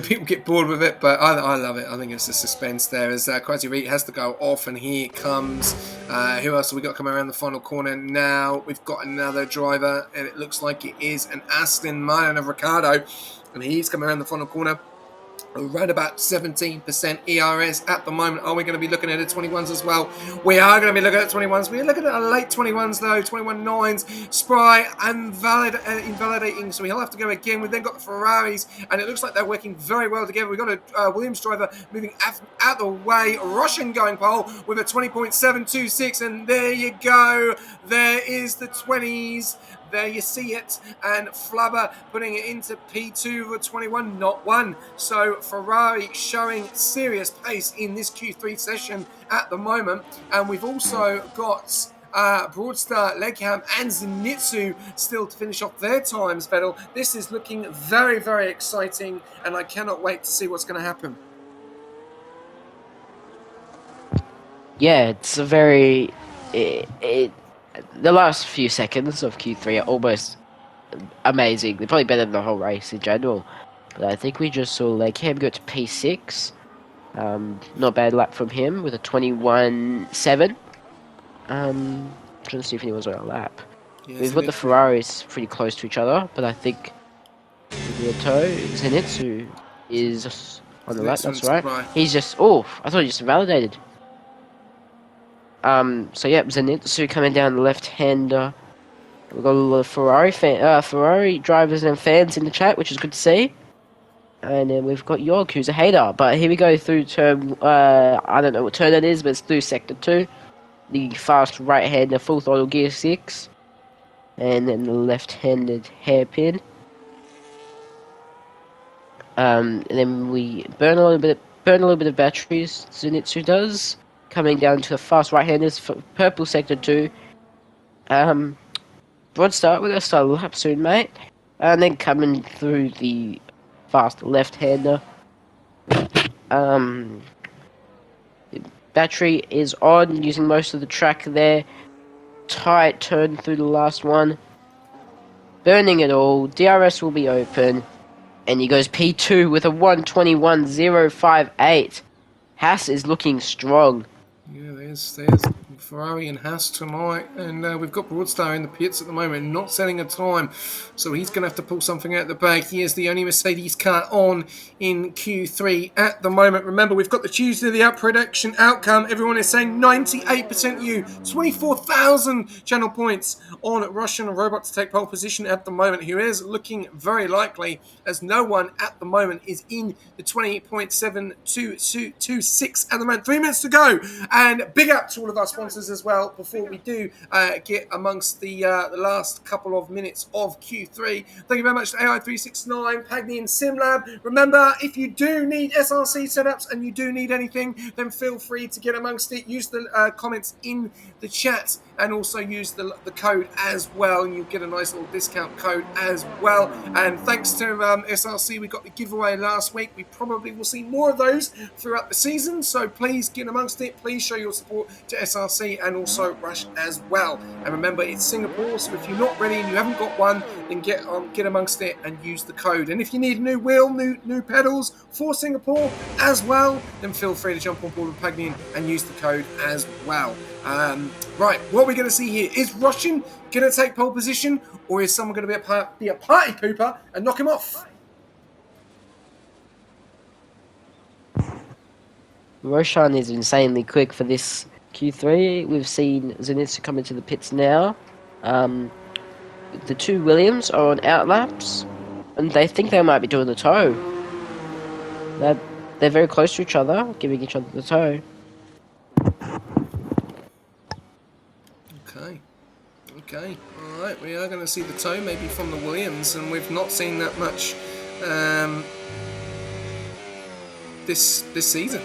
People get bored with it, but I love it. I think it's the suspense there as Quasi Reet has to go off, and here it comes. Who else have we got coming around the final corner now? We've got another driver, and it looks like it is an Aston Martin of Ricardo, and he's coming around the final corner. Around about 17% ERS at the moment. Are we going to be looking at the 21s as well? We are going to be looking at 21s. We're looking at a late 21s though, 21.9s. Spry invalidating, so he'll have to go again. We've then got the Ferraris, and it looks like they're working very well together. We've got a Williams driver moving out the way. Russian going pole with a 20.726, and there you go. There is the 20s. There you see it. And Flubber putting it into P2 with 21, not 1. So Ferrari showing serious pace in this Q3 session at the moment. And we've also got Broadstar, Legham, and Zenitsu still to finish off their times, Vettel. This is looking very, very exciting, and I cannot wait to see what's going to happen. Yeah, it's a very... the last few seconds of Q3 are almost amazing. They're probably better than the whole race in general. But I think we just saw Legham go to P6. Not bad lap from him with a 21.7. Trying to see if anyone's on a lap. Yeah, We've got the Ferraris pretty close to each other, but I think Zenitsu is on the lap, that's right. He's just... Oh, I thought he just invalidated. So yeah, Zenitsu coming down the left-hander. We've got a lot of Ferrari drivers and fans in the chat, which is good to see. And then we've got York, who's a hater. But here we go through turn... I don't know what turn it is, but it's through Sector 2. The fast right-hander, full throttle gear 6. And then the left-handed hairpin. And then we burn a little bit of batteries. Zenitsu does, coming down to the fast right-handers for purple sector 2. Broadstar, we're gonna start a lap soon, mate. And then coming through the fast left-hander. Battery is on, using most of the track there. Tight turn through the last one. Burning it all. DRS will be open. And he goes P2 with a 1:21.058. Haas is looking strong. Yeah, there's Ferrari and Haas tonight, and we've got Broadstar in the pits at the moment, not setting a time, so he's going to have to pull something out the bag. He is the only Mercedes car on in Q3 at the moment. Remember, we've got the Tuesday of the prediction outcome. Everyone is saying 98% you, 24,000 channel points on Russian Robot to take pole position at the moment, who is looking very likely, as no one at the moment is in the 20.726 at the moment. 3 minutes to go. And big up to all of our sponsors as well before we do get amongst the last couple of minutes of Q3. Thank you very much to AI369, Pagni and SimLab. Remember, if you do need SRC setups and you do need anything, then feel free to get amongst it. Use the comments in the chat and also use the code as well, and you'll get a nice little discount code as well. And thanks to SRC, we got the giveaway last week. We probably will see more of those throughout the season, so please get amongst it. Please show your support to SRC and also Rush as well. And remember, it's Singapore, so if you're not ready and you haven't got one, then get amongst it and use the code. And if you need a new wheel, new pedals for Singapore as well, then feel free to jump on board with Pagnian and use the code as well. Right, what we're going to see here is Russian going to take pole position, or is someone going to be a party pooper and knock him off? Roshan is insanely quick for this Q3. We've seen Zenitsu come into the pits now. The two Williams are on outlaps, and they think they might be doing the tow. They're very close to each other, giving each other the tow. Okay. All right, we are going to see the tow maybe from the Williams, and we've not seen that much this season.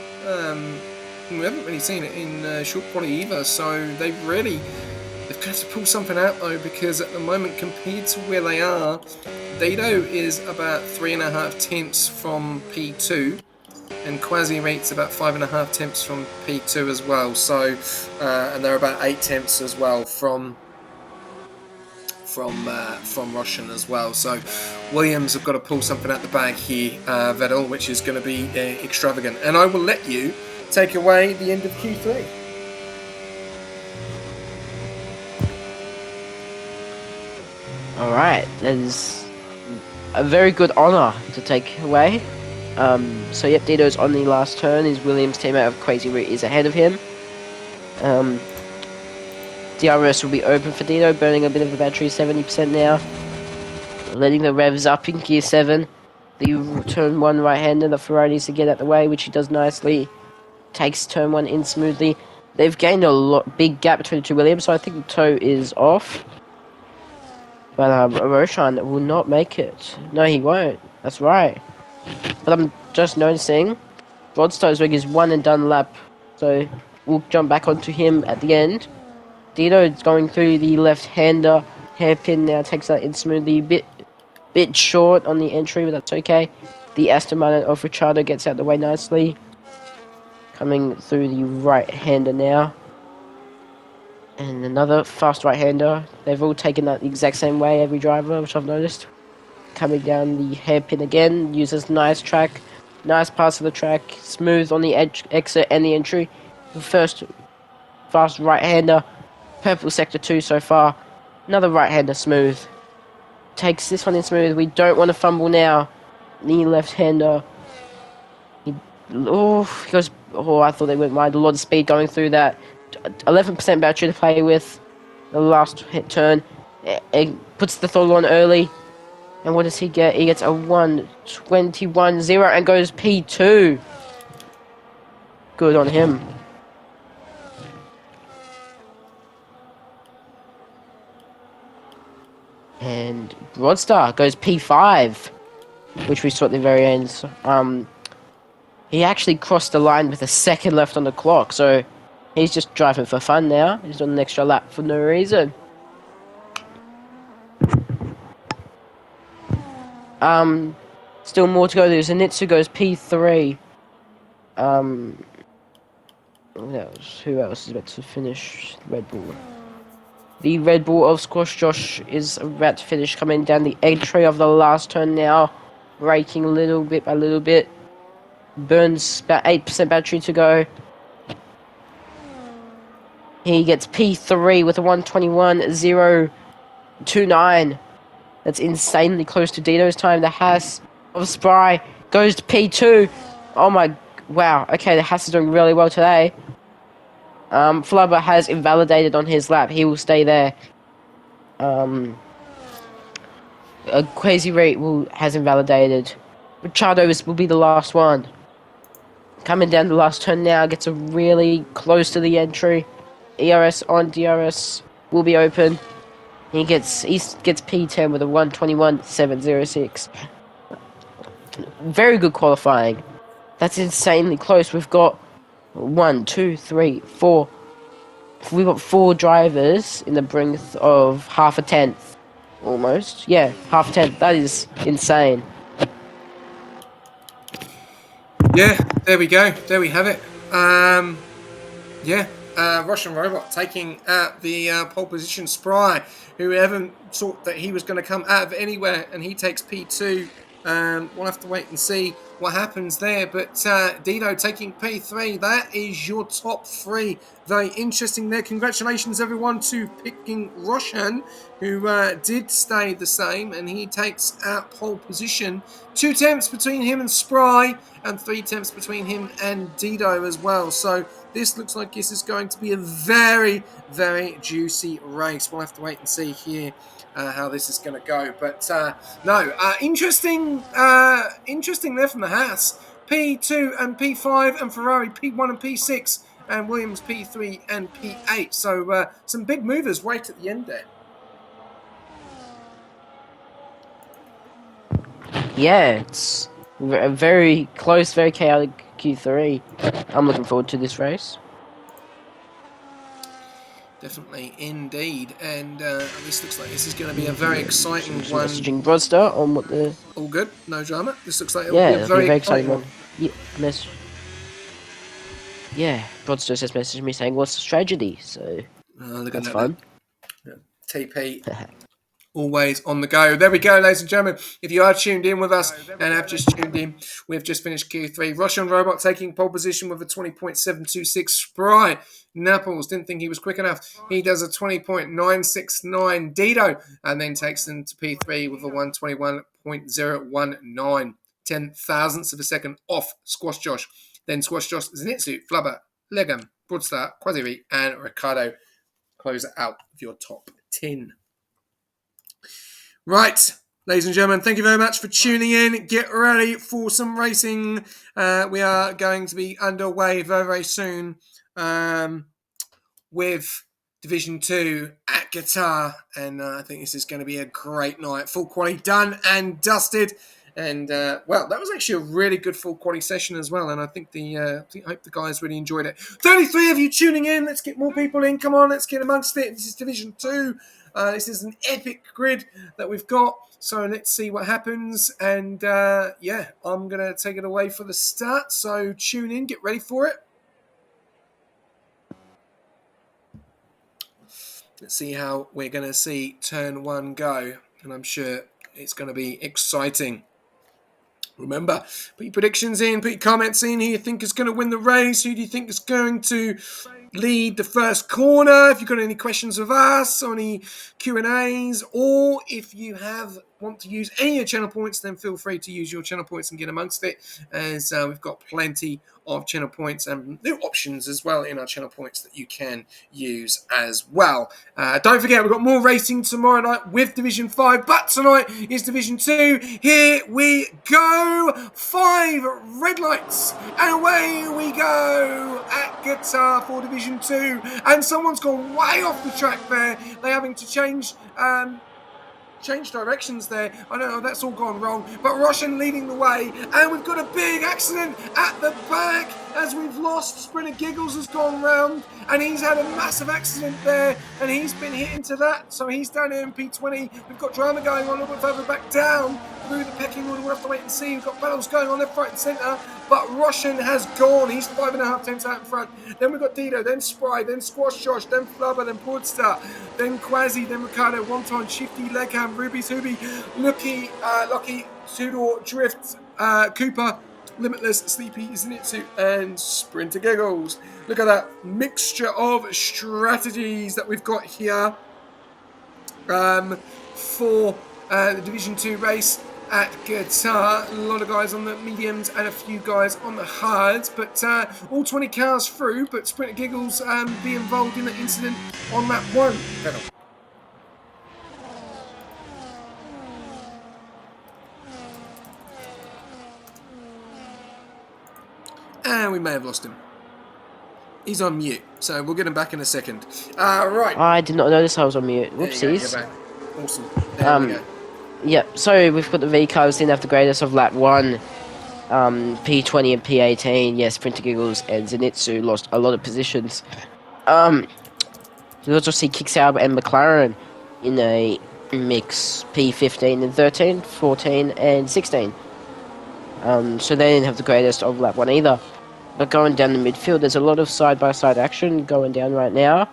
We haven't really seen it in short quality either, so they're going to have to pull something out though, because at the moment, compared to where they are, Dado is about 3.5 tenths from P2, and Quasi Rate's about 5.5 tenths from P2 as well. So, and they're about 8 tenths as well from Russian as well. So Williams have got to pull something out the bag here, Vettel, which is going to be extravagant. And I will let you take away the end of Q3. Alright, that is a very good honour to take away. So yep, Dito's on the last turn. His Williams teammate of Crazy Root is ahead of him. DRS will be open for Dito, burning a bit of the battery, 70% now. Letting the revs up in gear 7. The turn 1 right-hander, the Ferrari needs to get out the way, which he does nicely. Takes turn 1 in smoothly. They've gained a big gap between the two Williams, so I think the tow is off. But Roshan will not make it. No, he won't. That's right. But I'm just noticing Broadstar's rig is one and done lap. So we'll jump back onto him at the end. Dino is going through the left-hander. Hairpin now takes that in smoothly. Bit short on the entry, but that's okay. The Aston Martin of Ricciardo gets out the way nicely. Coming through the right-hander now. And another fast right-hander. They've all taken that the exact same way, every driver, which I've noticed. Coming down the hairpin again. Uses nice track. Nice pass of the track. Smooth on the edge, exit and the entry. The first fast right-hander. Purple sector 2 so far. Another right-hander smooth. Takes this one in smooth. We don't want to fumble now. The left-hander. He goes. Oh, I thought they went wide. A lot of speed going through that. 11% battery to play with. The last hit turn. It puts the throttle on early. And what does he get? He gets a 1:21.0 and goes P2. Good on him. And Broadstar goes P5, which we saw at the very end. He actually crossed the line with a second left on the clock, so he's just driving for fun now. He's doing an extra lap for no reason. Still more to go. There's Zenitsu goes P3. Who else is about to finish? Red Bull. The Red Bull of Squash Josh is about to finish, coming down the entry of the last turn now. Braking a little bit by little bit. Burns about 8% battery to go. He gets P3 with a 1:21.029. That's insanely close to Dino's time. The Haas of Spry goes to P2. Oh my, wow. Okay, the Haas is doing really well today. Flubber has invalidated on his lap. He will stay there. Crazy Rate has invalidated. Ricciardo will be the last one. Coming down the last turn now, gets a really close to the entry. ERS on DRS will be open. He gets P10 with a 1:21.706. Very good qualifying. That's insanely close. We've got 1, 2, 3, 4. We've got 4 drivers in the brink of half a tenth. Almost. Yeah, half a tenth. That is insane. Yeah, there we go. There we have it. Russian Robot taking out the pole position. Spry, who haven't thought that he was going to come out of anywhere, and he takes P2. We'll have to wait and see what happens there. But Dino taking P3. That is your top 3. Very interesting there. Congratulations, everyone, to picking Roshan, who did stay the same, and he takes out pole position. 2 tenths between him and Spry, and 3 tenths between him and Dido as well. So this looks like this is going to be a very, very juicy race. We'll have to wait and see here how this is going to go. But interesting there from the Haas. P2 and P5, and Ferrari P1 and P6, and Williams P3 and P8. So some big movers right at the end there. Yeah, it's a very close, very chaotic Q3. I'm looking forward to this race. Definitely, indeed. And this looks like this is going to be a very exciting one. Messaging Broadstar on what the... All good, no drama. This looks like it'll be a very exciting one. Broadstar just messaged me saying, what's the strategy? So, that's fun. TP. Always on the go. There we go, ladies and gentlemen. If you are tuned in with us and have just tuned in, we've just finished Q3. Russian Robot taking pole position with a 20.726. Spry Naples didn't think he was quick enough. He does a 20.969. Dido, and then takes them to P3 with a 121.019. 10 thousandths of a second off Squash Josh. Then Squash Josh, Zenitsu, Flubber, Legum, Broadstar, Quasiri, and Ricardo close out of your top 10. Right, ladies and gentlemen, thank you very much for tuning in. Get ready for some racing. We are going to be underway very, very soon with Division 2 at Qatar, and I think this is going to be a great night. Full quality done and dusted, and well, that was actually a really good full quality session as well. And I think I hope the guys really enjoyed it. 33 of you tuning in. Let's get more people in. Come on, let's get amongst it. This is Division 2. This is an epic grid that we've got. So let's see what happens. And yeah, I'm going to take it away for the start. So tune in, get ready for it. Let's see how we're going to see turn 1 go. And I'm sure it's going to be exciting. Remember, put your predictions in, put your comments in. Who you think is going to win the race? Who do you think is going to lead the first corner? If you've got any questions of us, or any Q&As, or if you want to use any of your channel points, then feel free to use your channel points and get amongst it, as we've got plenty of channel points and new options as well in our channel points that you can use as well. Don't forget, we've got more racing tomorrow night with Division 5, but tonight is Division 2. Here we go. 5 red lights, and away we go at Qatar for Division 2. And someone's gone way off the track there. They're having to change directions there. I don't know, that's all gone wrong. But Roshan leading the way, and we've got a big accident at the back as we've lost. Sprinter Giggles has gone round, and he's had a massive accident there, and he's been hit into that. So he's down here in P20. We've got drama going on a little bit further back down through the pecking order. We'll have to wait and see. We've got battles going on left, right, and centre. But Roshan has gone. He's 5.5 tenths out in front. Then we've got Dido, then Spry, then Squash Josh, then Flubber, then Portstar, then Quasi, then Ricardo, Wonton, Shifty, Legham, Ruby's Hooby, Lucky, Tudor, Drift, Cooper, Limitless, Sleepy, Zenitsu, and Sprinter Giggles. Look at that mixture of strategies that we've got here for the Division 2 race at Qatar. A lot of guys on the mediums and a few guys on the hards, but all 20 cars through, but Sprinter Giggles be involved in the incident on lap 1. And we may have lost him. He's on mute, so we'll get him back in a second. Right. I did not notice I was on mute. Whoopsies. You're back. Awesome. There we go. Yep, so we've got the V cars, didn't have the greatest of lap 1. P20 and P18, yes, Sprinter Giggles and Zenitsu lost a lot of positions. You also see Kicksauber and McLaren in a mix P15 and 13, 14 and 16. So they didn't have the greatest of lap 1 either. But going down the midfield, there's a lot of side-by-side action going down right now.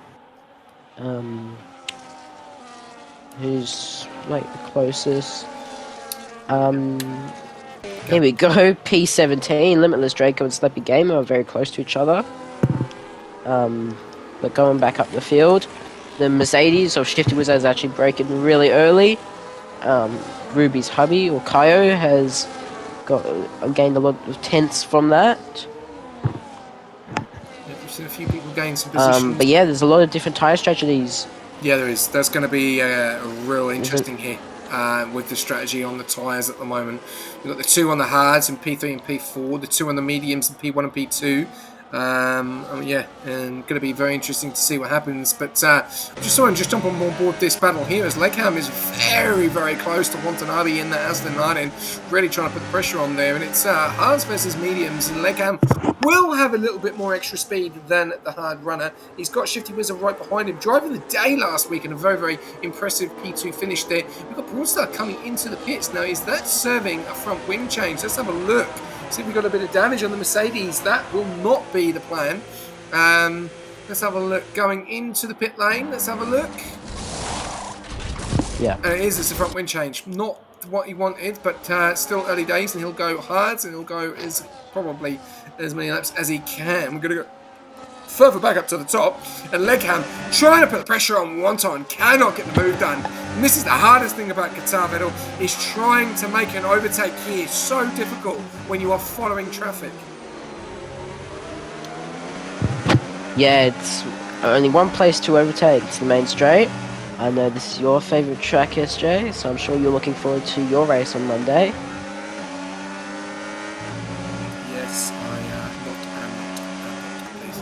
Who's like the closest? Here we go. P17, Limitless Draco and Slappy Gamer are very close to each other. But going back up the field, the Mercedes of Shifty Wizard is actually braking really early. Ruby's hubby or Kaio has gained a lot of tenths from that. We've seen a few people gain some positions. But yeah, there's a lot of different tyre strategies. Yeah, there is. That's going to be a real interesting hit with the strategy on the tyres at the moment. We've got the 2 on the hards in P3 and P4, the 2 on the mediums in P1 and P2. Yeah, and going to be very interesting to see what happens. But just saw him just jump on board this battle here as Legham is very, very close to Watanabe in that Aston Martin, really trying to put the pressure on there. And it's hards versus mediums, and Legham will have a little bit more extra speed than the hard runner. He's got Shifty Wizard right behind him, driving the day last week in a very, very impressive P2 finish there. We've got Broadstar coming into the pits now. Is that serving a front wing change? Let's have a look. See if we got a bit of damage on the Mercedes. That will not be the plan. Let's have a look. Going into the pit lane. Let's have a look. Yeah. It is. It's a front wing change. Not what he wanted, but still early days, and he'll go hard, and he'll go probably as many laps as he can. We're going to go further back up to the top, and Legham trying to put the pressure on Wonton, cannot get the move done. And this is the hardest thing about Qatar, Vettel, is trying to make an overtake here. It's so difficult when you are following traffic. Yeah, it's only one place to overtake. It's the main straight. I know this is your favourite track, SJ, so I'm sure you're looking forward to your race on Monday. Yes, I am not. Please.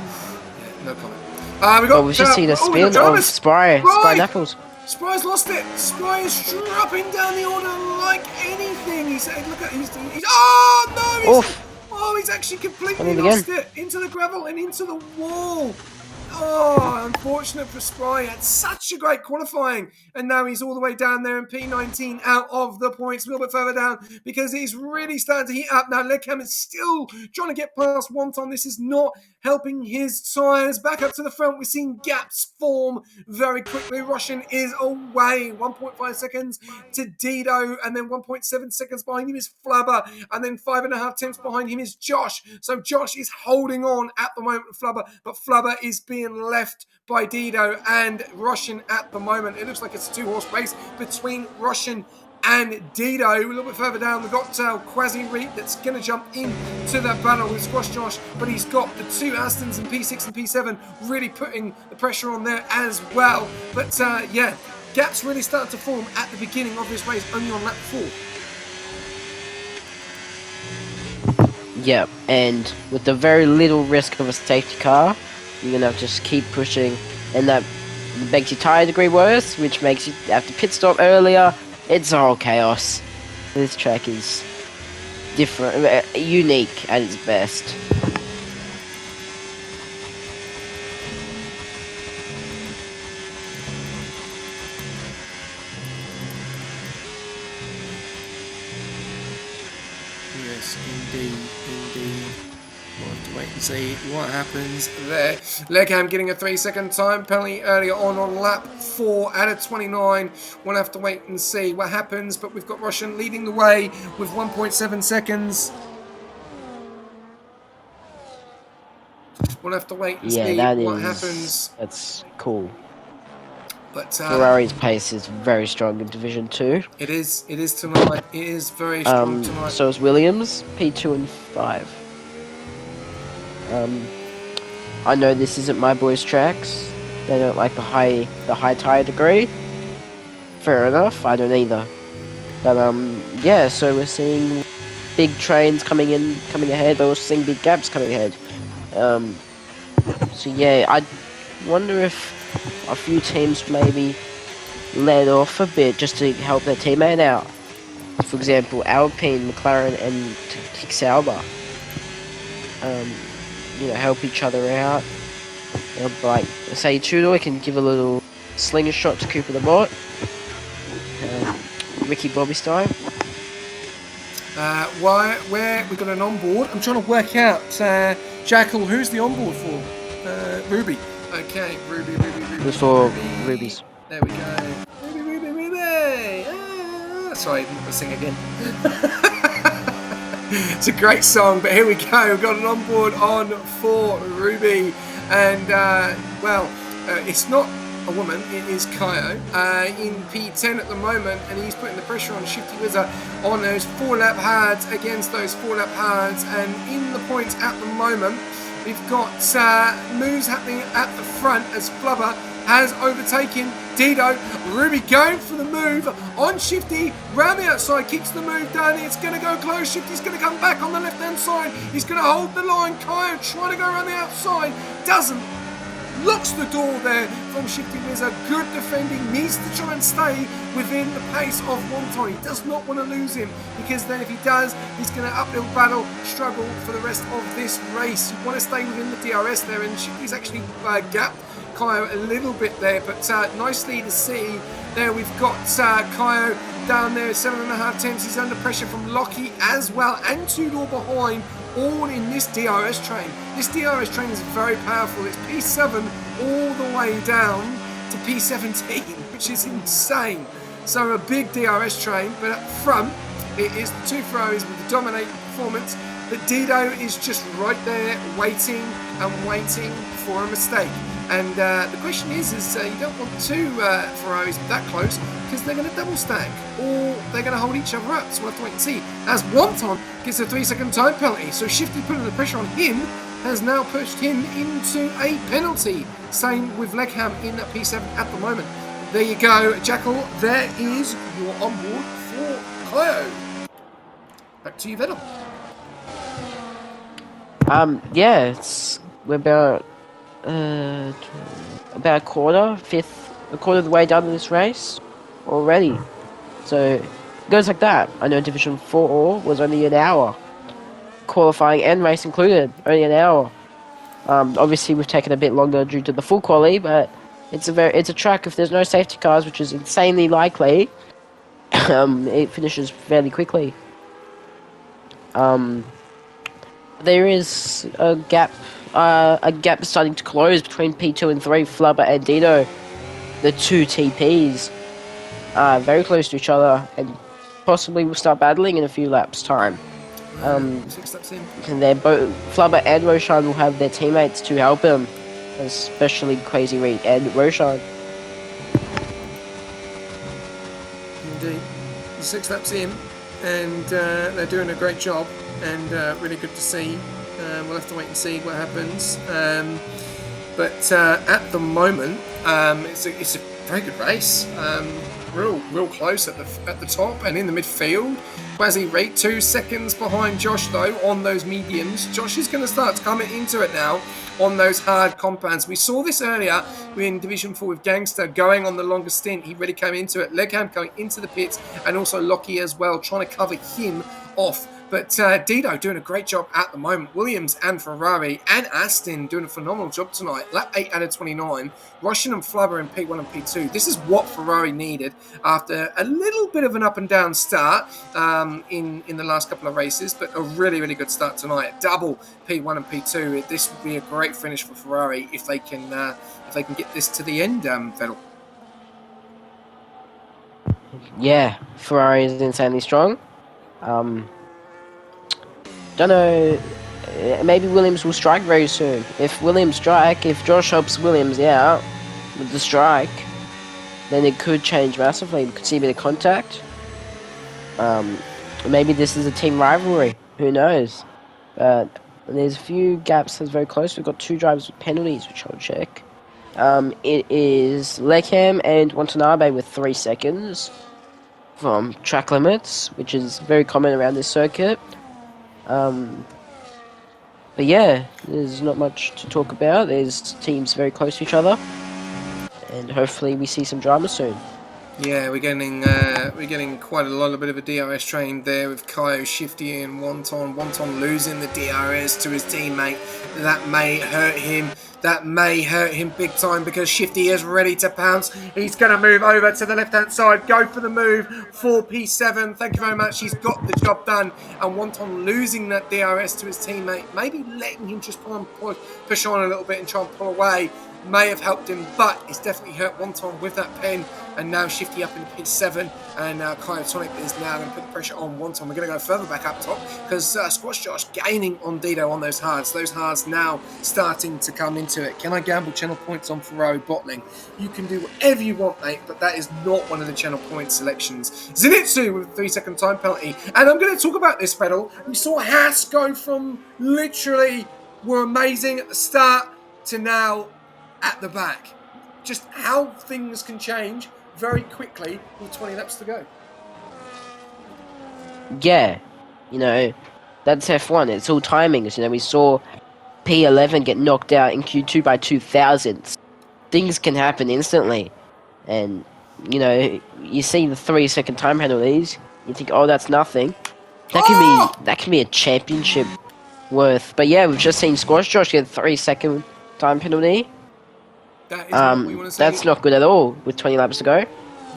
Yeah, no comment. We got. We've just seen a we spin got of dramas. Spry Knuckles. Spry's lost it. Spry's dropping down the order like anything. He's look at he's oh no! He's actually completely lost it into the gravel and into the wall. Oh, unfortunate for Spry. Had such a great qualifying, and now he's all the way down there in P19 out of the points, a little bit further down because he's really starting to heat up now. Legham is still trying to get past Wonton. This is not helping his tyres. Back up to the front, we're seeing gaps form very quickly. Russian is away. 1.5 seconds to Dido, and then 1.7 seconds behind him is Flubber, and then 5.5 tenths behind him is Josh. So Josh is holding on at the moment with Flubber, but Flubber is being left by Dido and Russian at the moment. It looks like it's a two-horse race between Russian and Dido. A little bit further down, we've got Quasi Reed that's going to jump into that battle with Squash Josh, but he's got the two Astons in P6 and P7 really putting the pressure on there as well. But yeah, gaps really started to form at the beginning of this race, only on lap 4. Yeah, and with the very little risk of a safety car, you're going to have to just keep pushing, and that makes your tyre degree worse, which makes you have to pit stop earlier. It's all chaos. This track is different, unique at its best. Yes, indeed. We'll have to wait and see what happens there. Legham getting a 3-second time penalty earlier on lap 4 out of 29. We'll have to wait and see what happens, but we've got Russian leading the way with 1.7 seconds. We'll have to wait and see what happens. That's cool. But Ferrari's pace is very strong in Division 2. It is tonight. It is very strong tonight. So is Williams, P2 and 5. I know this isn't my boys' tracks. They don't like the high tyre degree. Fair enough, I don't either. But yeah, so we're seeing big trains coming ahead, but we're seeing big gaps coming ahead. So yeah, I wonder if a few teams maybe let off a bit just to help their teammate out. For example, Alpine, McLaren, and Sauber. Help each other out. Like, say Tudor can give a little slinger shot to Cooper the Bot. Ricky Bobby style. Where we got an onboard? I'm trying to work out. Jackal, who's the onboard for? Ruby. Okay, Ruby. It was for Rubies. There we go. Ruby. Sorry, I'll sing again. It's a great song, but here we go. We've got an onboard on for Ruby, and it's not a woman. It is Kaio in P10 at the moment, and he's putting the pressure on Shifty Wizard on those 4-lap hards against those 4-lap hards, and in the points at the moment. We've got moves happening at the front as Flubber has overtaken Dido. Ruby going for the move on Shifty. Round the outside, keeps the move down. It's going to go close. Shifty's going to come back on the left-hand side. He's going to hold the line. Kaio trying to go around the outside. Doesn't. Locks the door there from Shifty Wizard. Good defending. Needs to try and stay within the pace of Wonton. He does not want to lose him, because then if he does, he's going to uphill battle, struggle for the rest of this race. You want to stay within the DRS there, and Shifty's actually gapped Kaio a little bit there, but nicely to see. There we've got Kaio down there, 7.5 tenths. He's under pressure from Lockie as well, and Tudor behind, all in this DRS train. This DRS train is very powerful. It's P7 all the way down to P17, which is insane. So a big DRS train, but up front, it is the two Ferraris with the dominating performance. But Dido is just right there, waiting for a mistake. And the question is you don't want two Ferraris that close, because they're going to double stack, or they're going to hold each other up. So we'll have to wait and see. As Wonton gets a 3-second time penalty, so Shifty putting the pressure on him has now pushed him into a penalty. Same with Legham in P7 at the moment. There you go, Jackal. There is your onboard for Kaio. Back to you, Vettel. Yeah, we're about about a quarter of the way done in this race already. So it goes like that. I know Division 4 was only an hour. Qualifying and race included, only an hour. Obviously, we've taken a bit longer due to the full quali, but it's a track. If there's no safety cars, which is insanely likely, it finishes fairly quickly. There is a gap starting to close between P2 and 3, Flubber and Dino, the two TPs, are very close to each other and possibly will start battling in a few laps' time. 6 laps in. And they're both Flubber and Roshan will have their teammates to help them, especially Crazy Reed and Roshan. Indeed. 6 laps in, and they're doing a great job, and really good to see. We'll have to wait and see what happens. But at the moment, it's a very good race. Real close at the top and in the midfield. Quasi Reed 2 seconds behind Josh though on those mediums. Josh is going to start coming into it now on those hard compounds. We saw this earlier in Division 4 with Gangster going on the longer stint. He really came into it. Legham going into the pits, and also Lockie as well, trying to cover him off. But Dido doing a great job at the moment. Williams and Ferrari and Aston doing a phenomenal job tonight. Lap 8 out of 29. Russian and Flubber in P1 and P2. This is what Ferrari needed after a little bit of an up and down start in the last couple of races, but a really, really good start tonight. Double P1 and P2. This would be a great finish for Ferrari if they can get this to the end, Vettel. Yeah, Ferrari is insanely strong. Don't know. Maybe Williams will strike very soon. If Josh helps Williams out with the strike, then it could change massively. We could see a bit of contact. Maybe this is a team rivalry. Who knows? But there's a few gaps that's very close. We've got 2 drivers with penalties, which I'll check. It is Legham and Watanabe with 3 seconds from track limits, which is very common around this circuit. But yeah, there's not much to talk about. There's teams very close to each other, and hopefully we see some drama soon. Yeah, we're getting quite a lot, a bit of a DRS train there with Kaio, Shifty and Wonton. Wonton losing the DRS to his teammate. That may hurt him. That may hurt him big time because Shifty is ready to pounce. He's going to move over to the left-hand side. Go for the move for P7. Thank you very much. He's got the job done. And Wonton losing that DRS to his teammate. Maybe letting him just push on a little bit and try and pull away may have helped him, but it's definitely hurt Wonton with that pen. And now Shifty up in P7, and Kyotonic is now going to put the pressure on Wonton. We're going to go further back up top because Squash Josh gaining on Dido on those hards. Those hards now starting to come into it. Can I gamble channel points on Ferrari bottling? You can do whatever you want, mate, but that is not one of the channel point selections. Zenitsu with a 3-second time penalty. And I'm going to talk about this pedal. We saw Haas go from literally were amazing at the start to now at the back. Just how things can change very quickly with 20 laps to go. Yeah, that's F1. It's all timings. We saw P11 get knocked out in Q2 by 2,000. Things can happen instantly. And, you see the 3-second time penalties, you think, oh, that's nothing. That can be a championship worth. But yeah, we've just seen Squash Josh get a 3-second time penalty. That is not what we want to see. That's not good at all with 20 laps to go.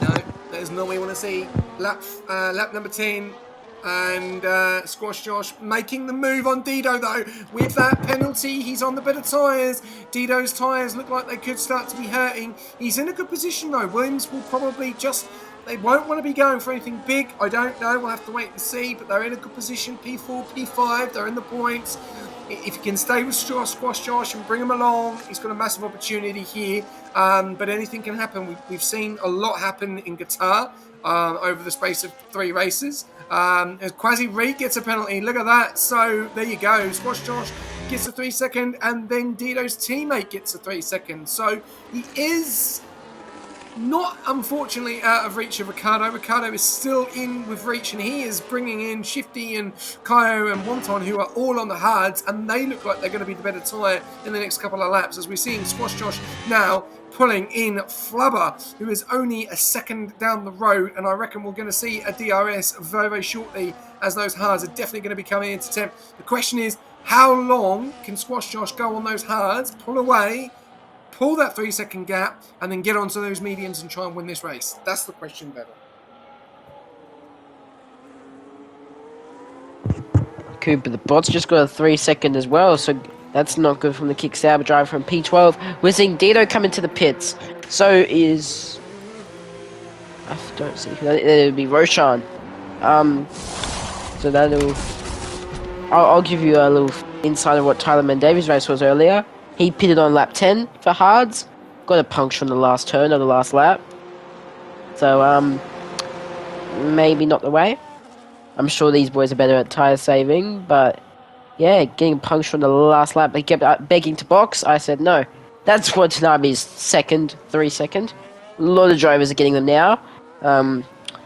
No, that is not what we want to see. Lap number 10, and Squash Josh making the move on Dido though. With that penalty, he's on the better tyres. Dido's tyres look like they could start to be hurting. He's in a good position though. Williams will probably they won't want to be going for anything big. I don't know. We'll have to wait and see. But they're in a good position. P4, P5. They're in the points. If he can stay with Squash Josh and bring him along, he's got a massive opportunity here. But anything can happen. We've seen a lot happen in Qatar over the space of 3 races. As Quasi Reed gets a penalty. Look at that. So there you go. Squash Josh gets a 3-second, and then Dido's teammate gets a 3-second. So he is not unfortunately out of reach of Ricardo. Ricardo is still in with reach, and he is bringing in Shifty and Kaio and Wonton, who are all on the hards, and they look like they're going to be the better tyre in the next couple of laps, as we're seeing Squash Josh now pulling in Flubber, who is only a second down the road, and I reckon we're going to see a DRS very, very shortly, as those hards are definitely going to be coming into temp. The question is, how long can Squash Josh go on those hards, pull away, pull that 3-second gap, and then get onto those mediums and try and win this race? That's the question, Bevel. Cooper, the bot's just got a 3-second as well, so that's not good from the kick Sauber driver from P12. We're seeing Dito come into the pits. So is... I don't see... It'll be Roshan. So that'll... I'll give you a little insight of what Tyler Mendavi's race was earlier. He pitted on lap 10 for hards. Got a puncture on the last turn of the last lap. So, maybe not the way. I'm sure these boys are better at tyre saving, but yeah, getting a puncture on the last lap. They kept begging to box. I said no. That's what Tanabe's second, 3-second. A lot of drivers are getting them now.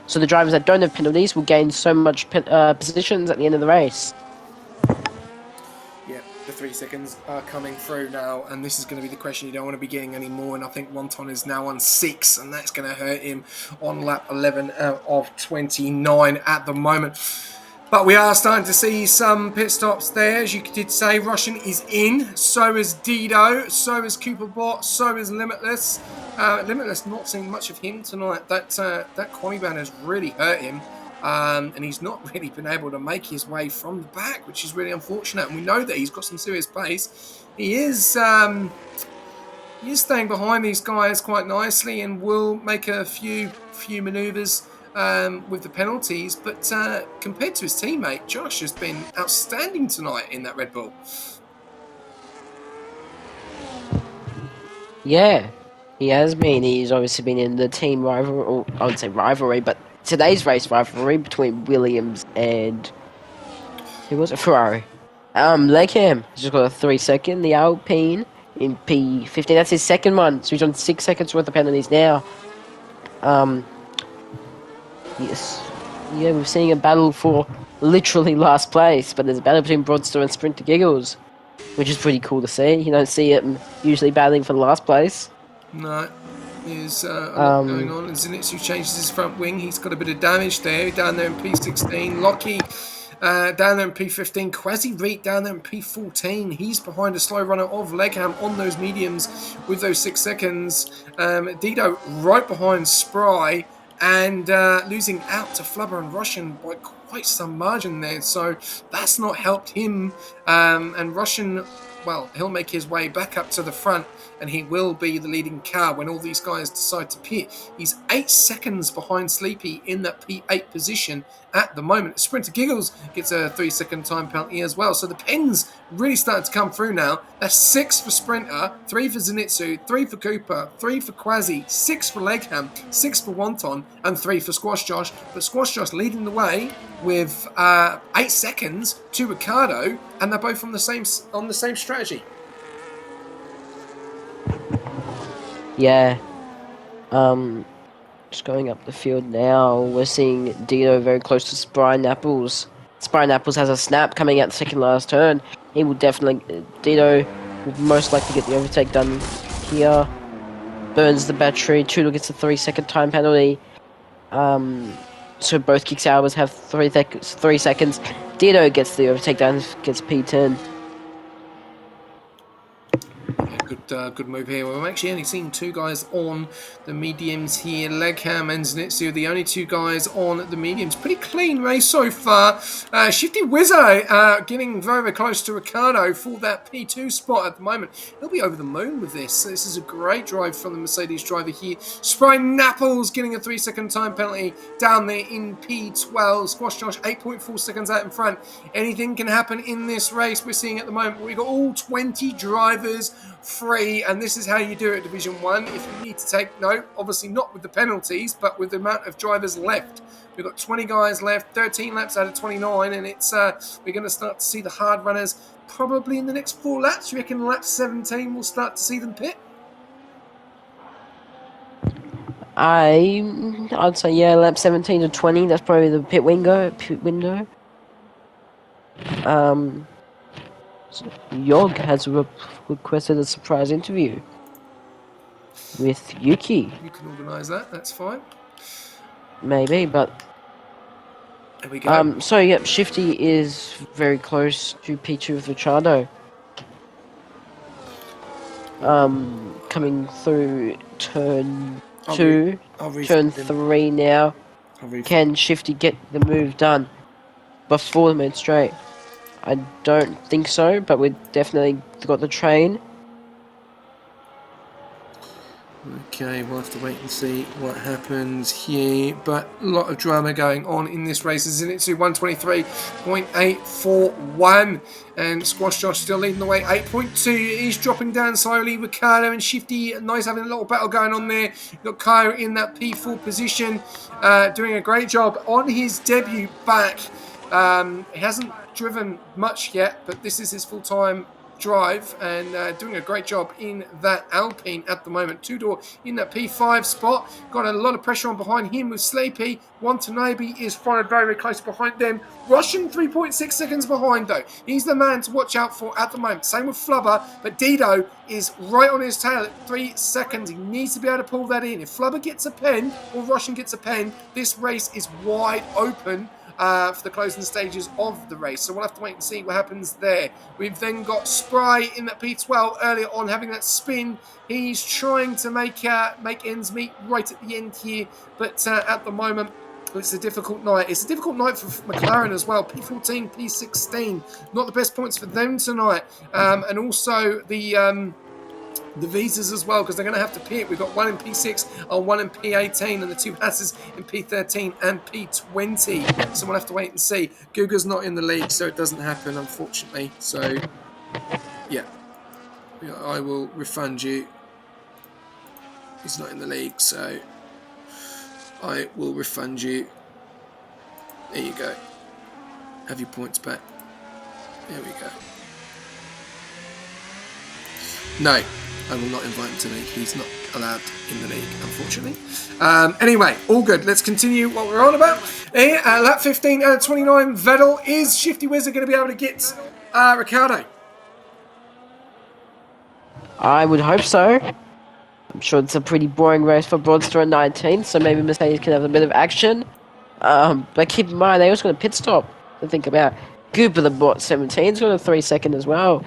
So the drivers that don't have penalties will gain so much positions at the end of the race. Yeah, the 3 seconds are coming through now, and this is going to be the question you don't want to be getting anymore. And I think Wonton is now on 6, and that's going to hurt him on lap 11 out of 29 at the moment. But we are starting to see some pit stops there. As you did say, Russian is in. So is Dido. So is Cooper Bot. So is Limitless. Limitless, not seeing much of him tonight. That quali ban has really hurt him. And he's not really been able to make his way from the back, which is really unfortunate. And we know that he's got some serious pace. He is staying behind these guys quite nicely and will make a few manoeuvres with the penalties. But compared to his teammate, Josh has been outstanding tonight in that Red Bull. Yeah, he has been. He's obviously been in the team rivalry, or I would say rivalry, but today's race rivalry between Williams and who was it? Ferrari. Legham has just got a 3-second. The Alpine in P15. That's his second one. So he's on 6 seconds worth of penalties now. Yes. Yeah, we're seeing a battle for literally last place, but there's a battle between Broadster and Sprinter Giggles, which is pretty cool to see. You don't see it usually battling for the last place. No. There's a lot going on. And Zenitsu changes his front wing. He's got a bit of damage there. Down there in P16. Lockie down there in P15. Quasi Reet down there in P14. He's behind a slow runner of Legham on those mediums with those 6 seconds. Dido right behind Spry and losing out to Flubber and Russian by quite some margin there. So that's not helped him. And Russian, well, he'll make his way back up to the front, and he will be the leading car when all these guys decide to pit. He's 8 seconds behind Sleepy in that P8 position at the moment. Sprinter Giggles gets a 3-second time penalty as well. So the pens really starting to come through now. That's 6 for Sprinter, 3 for Zenitsu, 3 for Cooper, 3 for Quasi, 6 for Legham, 6 for Wonton, and 3 for Squash Josh. But Squash Josh leading the way with 8 seconds to Ricardo, and they're both on the same strategy. Yeah. Just going up the field now, we're seeing Dito very close to Spry Apples. Spry Apples has a snap coming out the second last turn. He will definitely... Dito will most likely get the overtake done here. Burns the battery. Toodle gets a 3-second time penalty. So both kick hours have 3 seconds. Dito gets the overtake done, gets P10. Good move here. We're actually only seeing 2 guys on the mediums here. Legham and Zenitsu, the only 2 guys on the mediums. Pretty clean race so far. Shifty Wizzo getting very, very close to Ricardo for that P2 spot at the moment. He'll be over the moon with this. This is a great drive from the Mercedes driver here. Spry Napples getting a 3-second time penalty down there in P12. Squash Josh 8.4 seconds out in front. Anything can happen in this race we're seeing at the moment. We've got all 20 drivers free, and this is how you do it, Division 1. If you need to take note, obviously not with the penalties, but with the amount of drivers left. We've got 20 guys left, 13 laps out of 29, and it's we're going to start to see the hard runners probably in the next 4 laps. You reckon lap 17 we'll start to see them pit? I'd say yeah, lap 17 to 20. That's probably the pit window. Um, Yog has requested a surprise interview with Yuki. You can organise that. That's fine. Maybe, but There we go. so yep, Shifty is very close to P2 of Machado. Coming through turn I'll 2, refund turn him. 3 now. I'll refund. Can Shifty get the move done before the mid straight? I don't think so, but we've definitely got the train. Okay, we'll have to wait and see what happens here. But a lot of drama going on in this race. Isn't it? To 123.841. And Squash Josh still leading the way. 8.2. He's dropping down slowly. Ricardo and Shifty, nice having a little battle going on there. You've got Kyle in that P4 position. Doing a great job on his debut back. He hasn't driven much yet, but this is his full-time drive and doing a great job in that Alpine at the moment. Two-door in that P5 spot. Got a lot of pressure on behind him with Sleepy. Watanabe is followed very, very close behind them. Russian 3.6 seconds behind though. He's the man to watch out for at the moment. Same with Flubber, but Dido is right on his tail at 3 seconds. He needs to be able to pull that in. If Flubber gets a pen or Russian gets a pen, this race is wide open for the closing stages of the race. So we'll have to wait and see what happens there. We've then got Spry in that P12 earlier on having that spin. He's trying to make ends meet right at the end here, but at the moment it's a difficult night. It's a difficult night for McLaren as well. P14, P16, not the best points for them tonight. And also the visas as well, because they're going to have to pit. We've got one in P6 and one in P18, and the two Hasses in P13 and P20. So we'll have to wait and see. Guga's not in the league, so it doesn't happen, unfortunately. So, yeah, I will refund you. He's not in the league, so I will refund you. There you go. Have your points back. There we go. No, I will not invite him to the league. He's not allowed in the league, unfortunately. Anyway, all good. Let's continue what we're on about. Here, lap 15 out of 29, Vettel. Is Shifty Wizard going to be able to get Ricciardo? I would hope so. I'm sure it's a pretty boring race for Broadster at 19, so maybe Mercedes can have a bit of action. But keep in mind, they also got a pit stop to think about. Cooper, the bot 17's got a 3 second as well.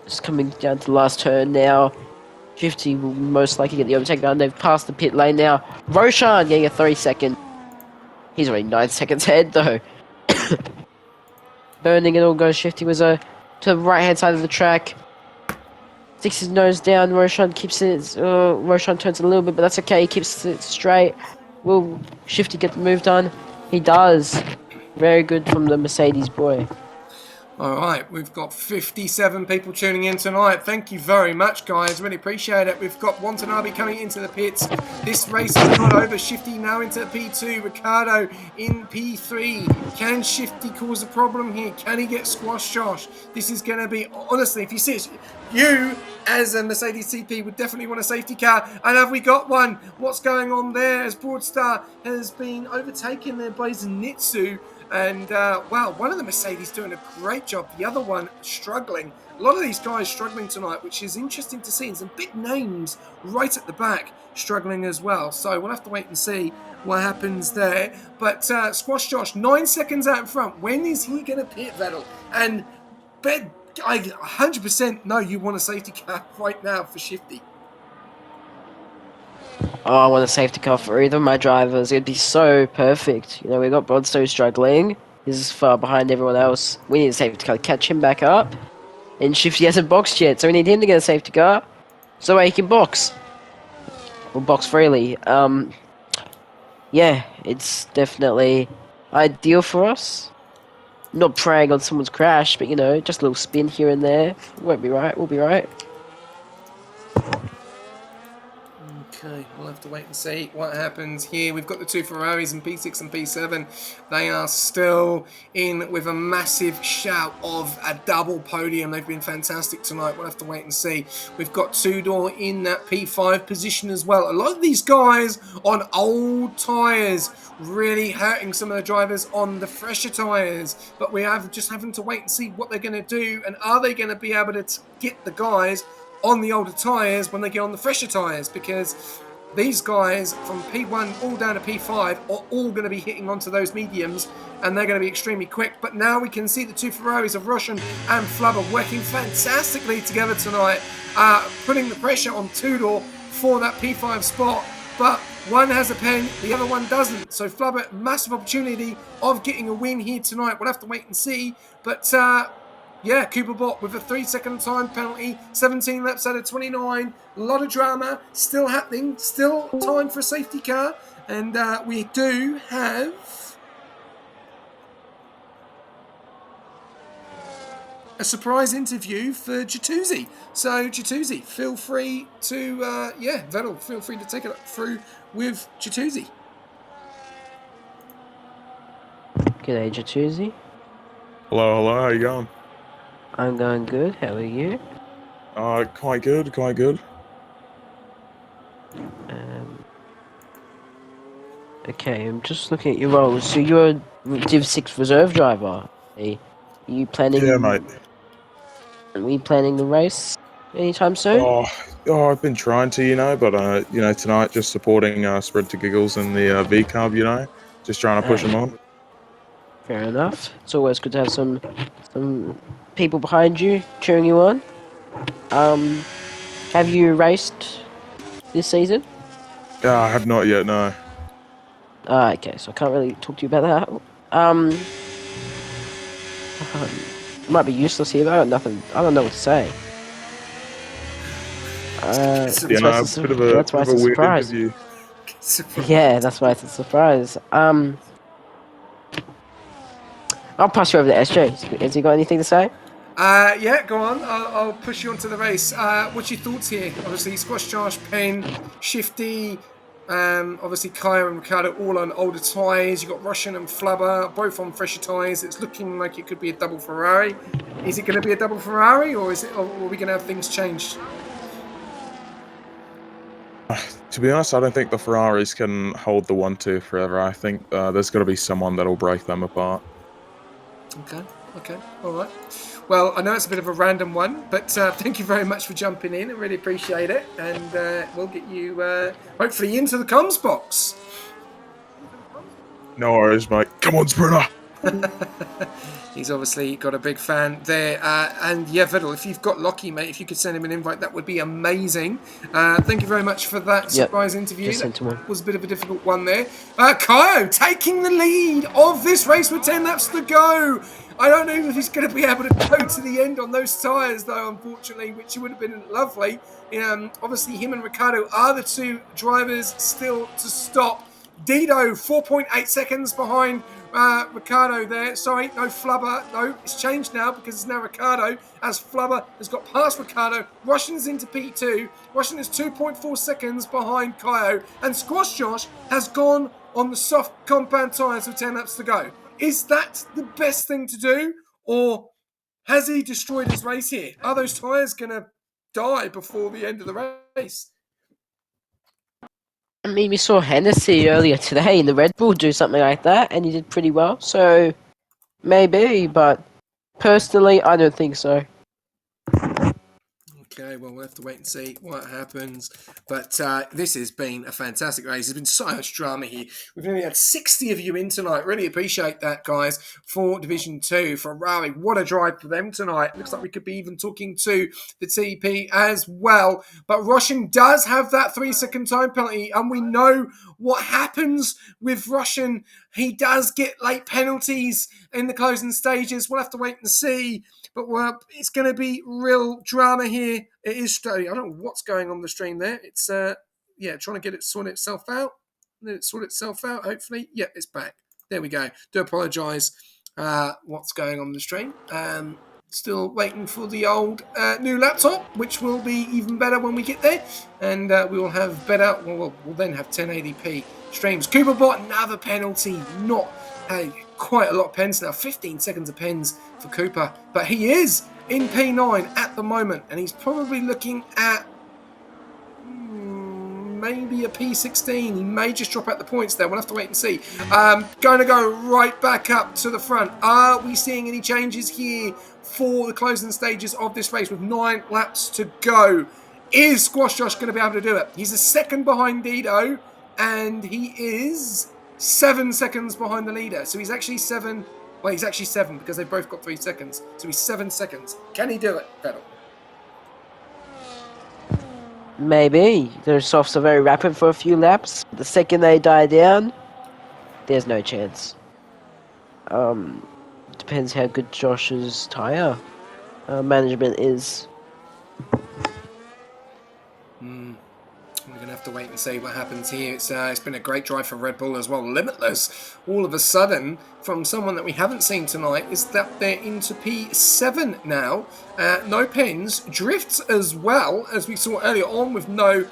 Just coming down to the last turn now. Shifty will most likely get the overtake done. They've passed the pit lane now. Roshan getting a 3 second. He's already 9 seconds ahead though. Burning it all goes Shifty Wizard to the right hand side of the track. Sticks his nose down. Roshan keeps it. Roshan turns a little bit, but that's okay. He keeps it straight. Will Shifty get the move done? He does. Very good from the Mercedes boy. All right, we've got 57 people tuning in tonight. Thank you very much, guys. Really appreciate it. We've got Watanabe coming into the pits. This race is not over. Shifty now into P2. Ricardo in P3. Can Shifty cause a problem here? Can he get Squash Josh? This is going to be, honestly, if you see it, you as a Mercedes CP would definitely want a safety car. And have we got one? What's going on there as Broadstar has been overtaken there by Zenitsu? And, wow, one of the Mercedes doing a great job. The other one struggling. A lot of these guys struggling tonight, which is interesting to see. And some big names right at the back struggling as well. So we'll have to wait and see what happens there. But Squash Josh, 9 seconds out in front. When is he going to pit, Vettel? And I 100% know you want a safety car right now for Shifty. Oh, I want a safety car for either of my drivers. It'd be so perfect. You know, we got Broadstone struggling. He's far behind everyone else. We need a safety car to catch him back up. And Shifty hasn't boxed yet, so we need him to get a safety car. So he can box. Or box freely. Yeah, it's definitely ideal for us. Not preying on someone's crash, but you know, just a little spin here and there. Won't be right, we'll be right. Okay, we'll have to wait and see what happens here. We've got the two Ferraris in P6 and P7. They are still in with a massive shout of a double podium. They've been fantastic tonight. We'll have to wait and see. We've got Tudor in that P5 position as well. A lot of these guys on old tyres, really hurting some of the drivers on the fresher tyres. But we have just having to wait and see what they're going to do, and are they going to be able to get the guys on the older tyres when they get on the fresher tyres, because these guys from P1 all down to P5 are all going to be hitting onto those mediums, and they're going to be extremely quick. But now we can see the two Ferraris of Russian and Flubber working fantastically together tonight, putting the pressure on Tudor for that P5 spot. But one has a pen, the other one doesn't. So Flubber, massive opportunity of getting a win here tonight. We'll have to wait and see. But yeah, Cooper Bot with a 3-second time penalty, 17 laps out of 29. A lot of drama still happening, still time for a safety car. And we do have a surprise interview for Gattuso. So Gattuso, feel free to, Vettel, feel free to take it through with Gattuso. G'day, Gattuso. Hello, how you going? I'm going good. How are you? Quite good. Okay, I'm just looking at your roles. So you're a Div 6 reserve driver. Are you planning? Yeah, mate. Are we planning the race anytime soon? I've been trying to, but tonight just supporting Spread to Giggles and the V Cub, just trying to push them on. Fair enough. It's always good to have some people behind you cheering you on. Have you raced this season? I have not yet, no. Okay, so I can't really talk to you about that. It might be useless here, but I don't know what to say. That's a bit of a weird surprise. interview. Yeah, that's why it's a surprise. I'll pass you over to SJ. Has he got anything to say? Yeah, go on. I'll push you onto the race. What's your thoughts here? Obviously, Squash Josh, Penn, Shifty, obviously Kaya and Ricardo all on older tyres. You've got Russian and Flubber, both on fresher tyres. It's looking like it could be a double Ferrari. Is it going to be a double Ferrari, or are we going to have things changed? To be honest, I don't think the Ferraris can hold the 1-2 forever. I think there's got to be someone that'll break them apart. Okay, all right. Well, I know it's a bit of a random one, but thank you very much for jumping in. I really appreciate it. And we'll get you hopefully into the comms box. No worries, mate. Come on, Sprinter! He's obviously got a big fan there. And yeah, Vettel, if you've got Lockie, mate, if you could send him an invite, that would be amazing. Thank you very much for that surprise interview. That was a bit of a difficult one there. Kaio taking the lead of this race with 10 laps to go. I don't know if he's going to be able to go to the end on those tyres, though, unfortunately, which would have been lovely. Obviously, him and Ricardo are the two drivers still to stop. Dido, 4.8 seconds behind Ricardo there. Sorry, no Flubber. No, it's changed now because it's now Ricardo, as Flubber has got past Ricardo. Russian's into P2. Russian is 2.4 seconds behind Kaio. And Squash Josh has gone on the soft compound tyres with 10 laps to go. Is that the best thing to do? Or has he destroyed his race here? Are those tyres going to die before the end of the race? I mean, we saw Hennessy earlier today in the Red Bull do something like that, and he did pretty well. So, maybe, but personally, I don't think so. Okay, well, we'll have to wait and see what happens. But this has been a fantastic race. There's been so much drama here. We've nearly had 60 of you in tonight. Really appreciate that, guys, for Division 2. Ferrari, what a drive for them tonight. Looks like we could be even talking to the TP as well. But Russian does have that 3-second time penalty, and we know what happens with Russian. He does get late penalties in the closing stages. We'll have to wait and see. But it's going to be real drama here. It is straight. I don't know what's going on the stream there. It's, trying to get it sorted itself out. Let it sort itself out, hopefully. Yep, it's back. There we go. Do apologise what's going on the stream. Still waiting for the old new laptop, which will be even better when we get there, and we will have better. We'll then have 1080p streams. Cooper bought another penalty, not quite a lot of pens now. 15 seconds of pens for Cooper, but he is in P9 at the moment, and he's probably looking at maybe a P16. He may just drop out the points there. We'll have to wait and see. Going to go right back up to the front. Are we seeing any changes here for the closing stages of this race with 9 laps to go? Is Squash Josh going to be able to do it? He's a second behind Dido, and he is 7 seconds behind the leader. So he's actually 7. Well, he's actually 7 because they've both got 3 seconds. So he's 7 seconds. Can he do it, Vettel? Maybe. Their softs are very rapid for a few laps. The second they die down, there's no chance. Depends how good Josh's tyre management is. We're going to have to wait and see what happens here. It's been a great drive for Red Bull as well. Limitless, all of a sudden, from someone that we haven't seen tonight, is that they're into P7 now. No pens. Drifts as well, as we saw earlier on with no...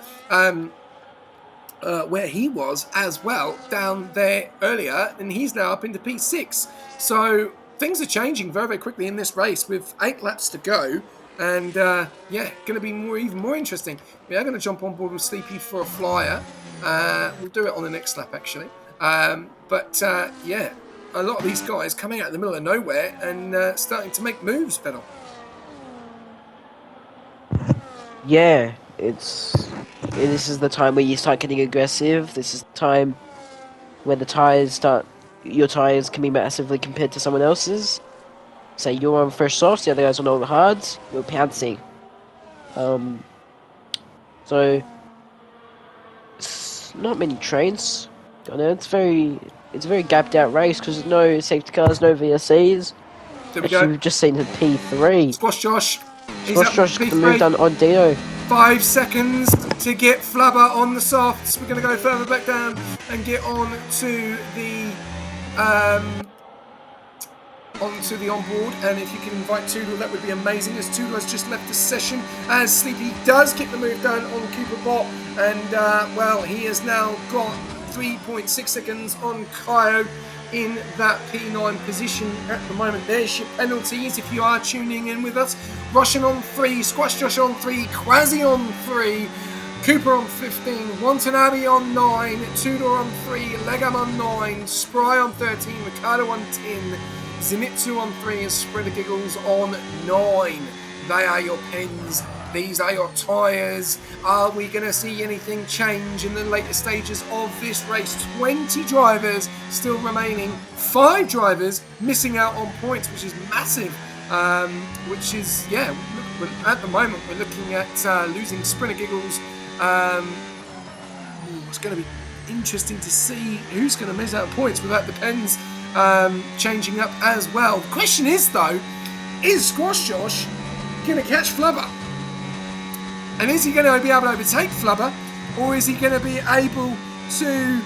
where he was as well, down there earlier, and he's now up into P6. So things are changing very, very quickly in this race with 8 laps to go. And yeah, going to be even more interesting. We are going to jump on board with Sleepy for a flyer. We'll do it on the next lap, actually. But yeah, a lot of these guys coming out of the middle of nowhere and starting to make moves, Vettel. Yeah, this is the time where you start getting aggressive. This is the time where your tyres can be massively compared to someone else's. Say you're on first softs, the other guys on all the hards, you're pouncing. So it's not many trains. I know it's a very gapped out race because there's no safety cars, no VSCs. There we Actually, go. we've just seen the P3. Squash Josh. Squash Josh got the move done on Dio. 5 seconds to get Flubber on the softs. We're going to go further back down and get on to the onboard, and if you can invite Toodle, that would be amazing, as Toodle has just left the session, as Sleepy does get the move done on Cooper Bot, and well, he has now got 3.6 seconds on Kyo in that P9 position at the moment. There's your penalties if you are tuning in with us. Russian on 3, Squash Josh on 3, Quasi on 3, Cooper on 15, Watanabe on 9, Tudor on 3, Legam on 9, Spry on 13, Ricardo on 10, Zenitsu on 3 and Spreader Giggles on 9. They are your pens. These are your tyres. Are we going to see anything change in the later stages of this race? 20 drivers still remaining. 5 drivers missing out on points, which is massive. Which is, yeah, at the moment we're looking at losing Sprinter Giggles. It's going to be interesting to see who's going to miss out points without the pens changing up as well. The question is, though, is Squash Josh going to catch Flubber? And is he going to be able to overtake Flubber? Or is he going to be able to...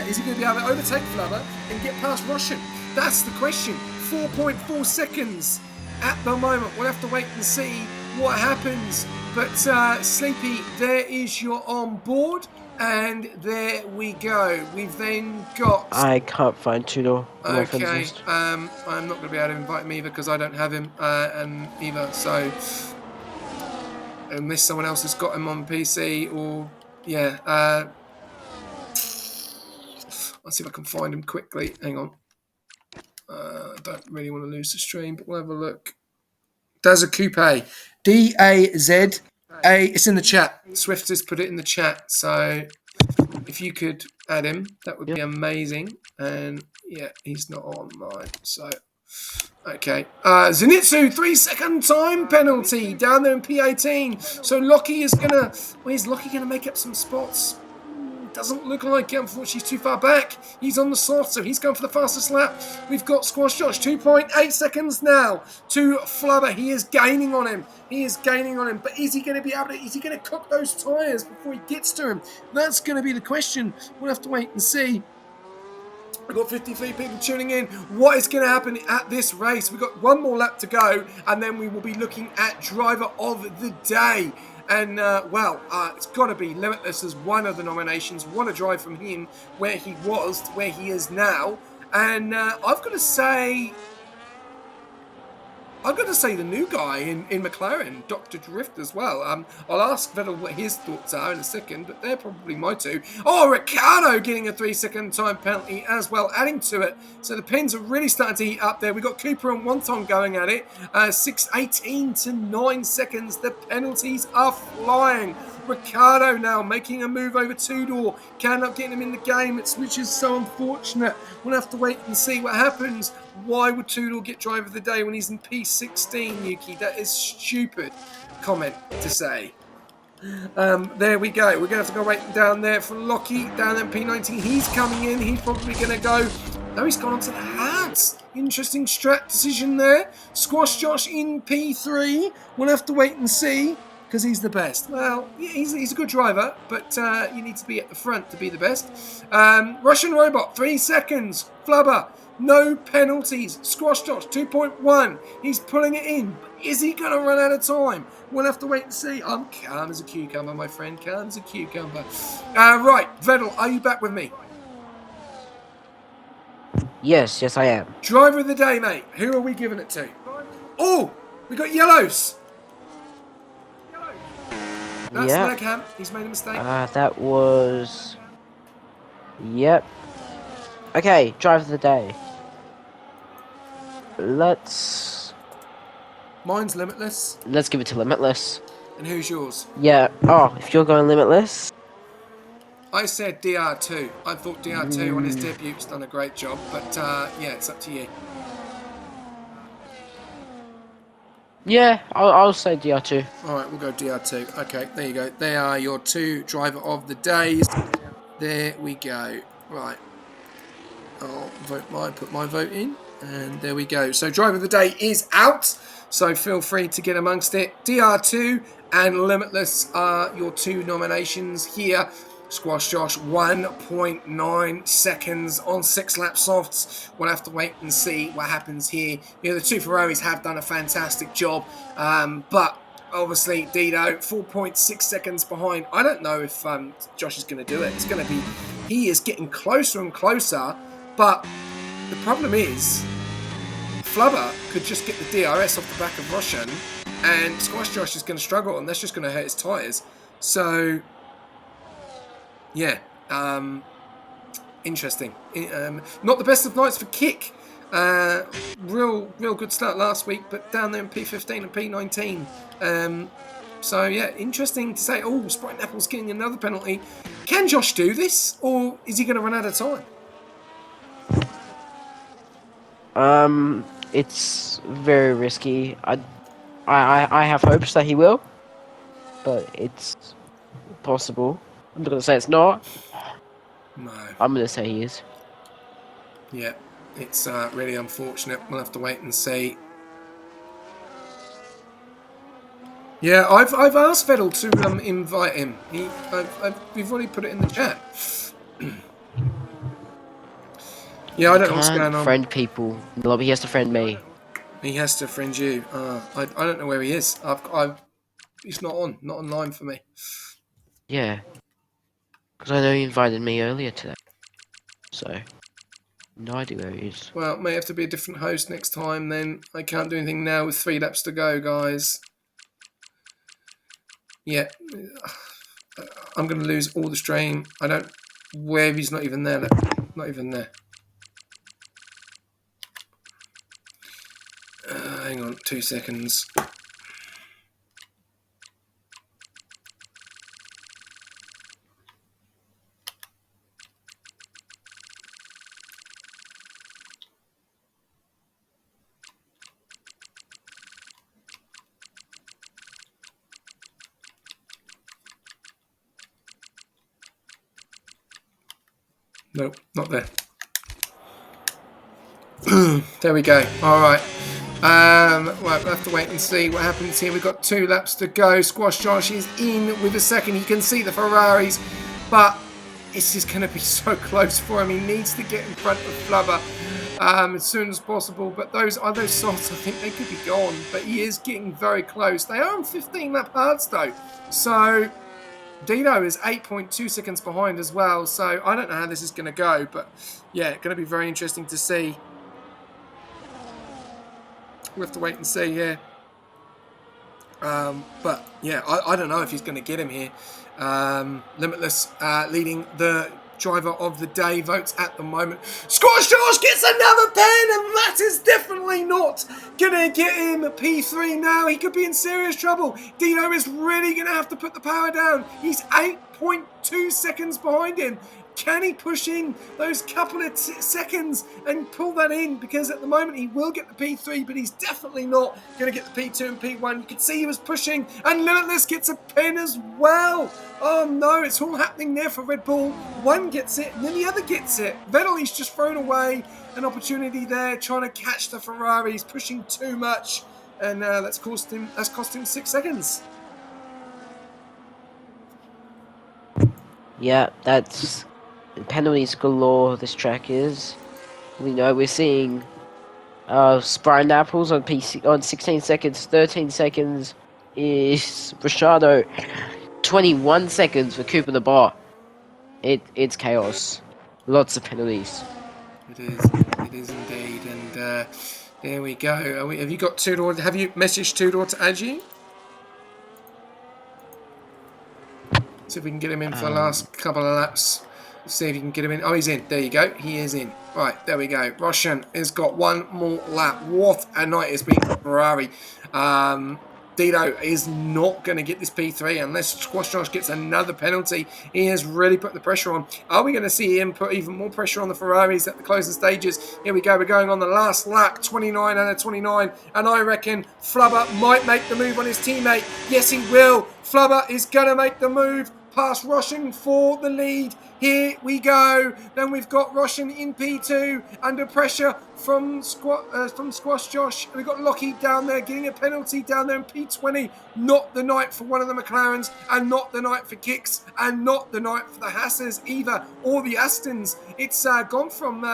is he going to be able to overtake Flubber and get past Russian? That's the question. 4.4 seconds at the moment. We'll have to wait and see what happens. But Sleepy, there is your on board. And there we go. We've then got... I can't find Tudor. Okay, I'm not going to be able to invite him either because I don't have him either. So, unless someone else has got him on PC or... Yeah. Let's see if I can find him quickly. Hang on. I don't really want to lose the stream, but we'll have a look. Daza Coupe. D-A-Z... it's in the chat. Swift has put it in the chat, so if you could add him, that would be amazing. And yeah, he's not on mine, so okay. Zenitsu, 3-second time penalty down there in P18. So Lockie is gonna. Well, is Lockie gonna make up some spots? Doesn't look like it. Unfortunately, he's too far back. He's on the soft, so he's going for the fastest lap. We've got Squash Josh, 2.8 seconds now to Flubber. He is gaining on him. But is he going to be able to? Is he going to cook those tyres before he gets to him? That's going to be the question. We'll have to wait and see. We've got 53 people tuning in. What is going to happen at this race? We've got one more lap to go, and then we will be looking at driver of the day. And, it's got to be Limitless as one of the nominations. What a drive from him, where he was to where he is now. And I've got to say the new guy in McLaren, Dr. Drift, as well. I'll ask Vettel what his thoughts are in a second, but they're probably my two. Oh, Ricciardo getting a 3-second time penalty as well, adding to it. So the pins are really starting to heat up there. We've got Cooper and Wonton going at it. 18 to 9 seconds. The penalties are flying. Ricciardo now making a move over two-door. Cannot get him in the game, which is so unfortunate. We'll have to wait and see what happens. Why would Tudor get driver of the day when he's in P16, Yuki? That is stupid comment to say. There we go. We're going to have to go right down there for Lockie, down in P19. He's coming in. He's probably going to go. No, he's gone onto the hats. Interesting strat decision there. Squash Josh in P3. We'll have to wait and see, because he's the best. Well, he's a good driver, but you need to be at the front to be the best. Russian Robot, 3 seconds. Flubber, no penalties. Squash Josh, 2.1. He's pulling it in. Is he going to run out of time? We'll have to wait and see. I'm calm as a cucumber, my friend. Calm as a cucumber. Right, Vettel, are you back with me? Yes, I am. Driver of the day, mate. Who are we giving it to? Oh, we got yellows. That's Legham. He's made a mistake. That was... Yep. Okay, driver of the day. Let's Limitless. Let's give it to Limitless. And who's yours? Yeah. Oh, if you're going Limitless... I said DR2. I thought DR2 on his debute's done a great job, but it's up to you. Yeah, I'll say DR2. All right, we'll go DR2. Okay, there you go. They are your two driver of the days. There we go. Right. I'll put my vote in, and there we go. So driver of the day is out, so feel free to get amongst it. DR2 and Limitless are your two nominations here. Squash Josh, 1.9 seconds on 6 lap softs. We'll have to wait and see what happens here. The two Ferraris have done a fantastic job, but obviously Dido, 4.6 seconds behind. I don't know if Josh is going to do it. It's going to be, he is getting closer and closer, but the problem is Flubber could just get the DRS off the back of Russian, and Squash Josh is going to struggle, and that's just going to hurt his tyres. So... yeah, interesting. Not the best of nights for Kick. Real good start last week, but down there in P15 and P19. So yeah, interesting to say. Oh, Sprite Apple's getting another penalty. Can Josh do this, or is he going to run out of time? It's very risky. I have hopes that he will, but it's possible. I'm not going to say it's not. No. I'm going to say he is. Yeah, it's really unfortunate. We'll have to wait and see. Yeah, I've asked Vettel to invite him. We've already put it in the chat. Yeah, I don't know what's going on. Friend people in the lobby. He has to friend me. He has to friend you. I don't know where he is. He's not online for me. Yeah. Because I know he invited me earlier today. So, no idea where he is. Well, it may have to be a different host next time then. I can't do anything now with 3 laps to go, guys. Yeah. I'm going to lose all the stream. I don't... where he's not even there. Not even there. Hang on, 2 seconds. Nope, not there. There we go. All right. Right, we'll have to wait and see what happens here. We've got 2 laps to go. Squash Josh is in with a second. You can see the Ferraris, but This is going to be so close for him. He needs to get in front of Flubber as soon as possible. But those other slots, I think they could be gone. But he is getting very close. They are on 15 lap hards though. So Dino is 8.2 seconds behind as well. So I don't know how this is going to go. But yeah, going to be very interesting to see. We'll have to wait and see here. But yeah, I don't know if he's going to get him here. Limitless leading the driver of the day votes at the moment. Squash Josh gets another pen, and that is definitely not going to get him a P3 now. He could be in serious trouble. Dino is really going to have to put the power down. He's 8.2 seconds behind him. Can he push in those couple of seconds and pull that in? Because at the moment he will get the P3, but he's definitely not going to get the P2 and P1. You can see he was pushing, and Limitless gets a pen as well. Oh no, it's all happening there for Red Bull. One gets it, and then the other gets it. Vettel, he's just thrown away an opportunity there, trying to catch the Ferrari. He's pushing too much, and that's cost him 6 seconds. Yeah, that's penalties galore. This track is. We know we're seeing Spine Apples on PC on 16 seconds, 13 seconds is Rashado, 21 seconds for Cooper the Bot. It's chaos. Lots of penalties. It is indeed, and there we go. Have you got Tudor? Have you messaged Tudor to add you? See if we can get him in for the last couple of laps. See if you can get him in. Oh, he's in. There you go. He is in. Right, there we go. Russian has got one more lap. What a night it's been for Ferrari. Dino is not going to get this P3 unless Squash Josh gets another penalty. He has really put the pressure on. Are we going to see him put even more pressure on the Ferraris at the closing stages? Here we go. We're going on the last lap, 29 out of 29. And I reckon Flubber might make the move on his teammate. Yes, he will. Flubber is going to make the move past Russian for the lead. Here we go. Then we've got Russian in P2 under pressure from Squash Josh. We've got Lockie down there getting a penalty down there in P20. Not the night for one of the McLarens, and not the night for Kicks, and not the night for the Hasses either, or the Astons. It's gone from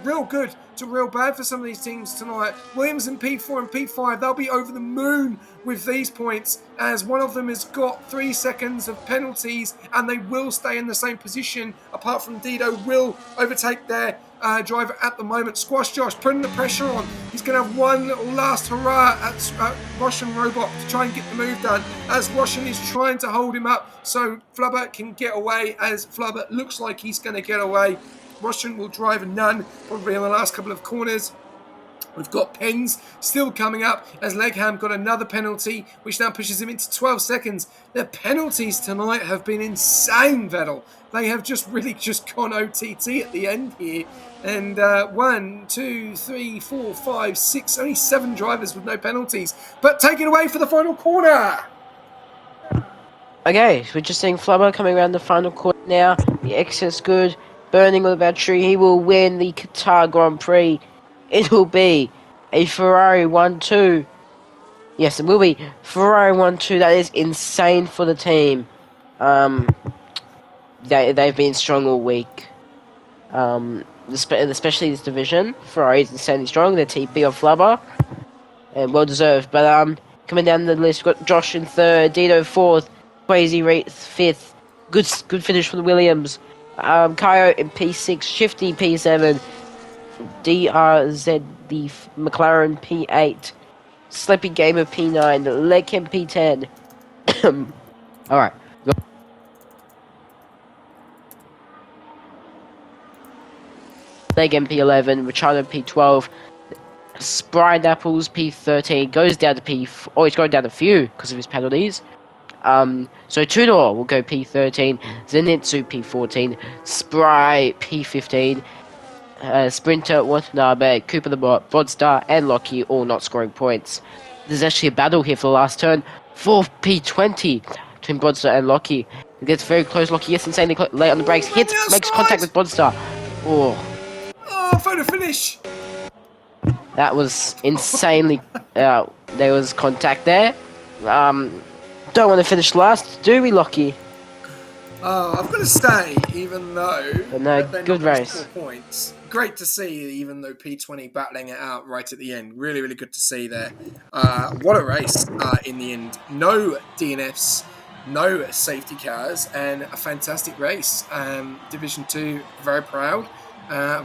real good to real bad for some of these teams tonight. Williams in P4 and P5, they'll be over the moon with these points, as one of them has got 3 seconds of penalties, and they will stay in the same position, apart from Dido will overtake their driver at the moment. Squash Josh putting the pressure on. He's going to have one last hurrah at Russian Robot to try and get the move done, as Russian is trying to hold him up so Flubber can get away, as Flubber looks like he's going to get away. Russian will drive a none probably in the last couple of corners. We've got Pens still coming up, as Legham got another penalty, which now pushes him into 12 seconds. The penalties tonight have been insane, Vettel. They have really gone OTT at the end here. And 1, 2, 3, 4, 5, 6, only 7 drivers with no penalties. But take it away for the final corner. Okay, so we're just seeing Flubber coming around the final corner now. The exit's good. Burning on the battery. He will win the Qatar Grand Prix. It will be a Ferrari 1-2. Yes, it will be Ferrari 1-2. That is insane for the team. They've been strong all week. Especially this division. Ferrari is insanely strong. They're TP of Flubber. And well deserved. But coming down the list, we've got Josh in 3rd, Dino 4th, Crazy 5th. Good finish for the Williams. Kaio in P6, Shifty P7, DRZ the McLaren P8, Sleepy Gamer P9, Legcam P10. Alright. Legcam P11, Richardo P12, Sprite Apples P13, goes down to P4. Oh, he's going down a few because of his penalties. So Tudor will go P13, Zenitsu P14, Spry P15, Sprinter, Watanabe, Cooper the Bot, Vodstar, and Lockie all not scoring points. There's actually a battle here for the last turn for P20 between Vodstar and Lockie. It gets very close. Lockie gets insanely late on the brakes, makes contact with Vodstar. Oh, photo finish. That was insanely. There was contact there. Don't want to finish last, do we, Lockie? I've got to say, even though But no, they're good not going to race. score points, great to see, even though P20 battling it out right at the end. Really, really good to see there. What a race in the end. No DNFs, no safety cars, and a fantastic race. Division 2, very proud.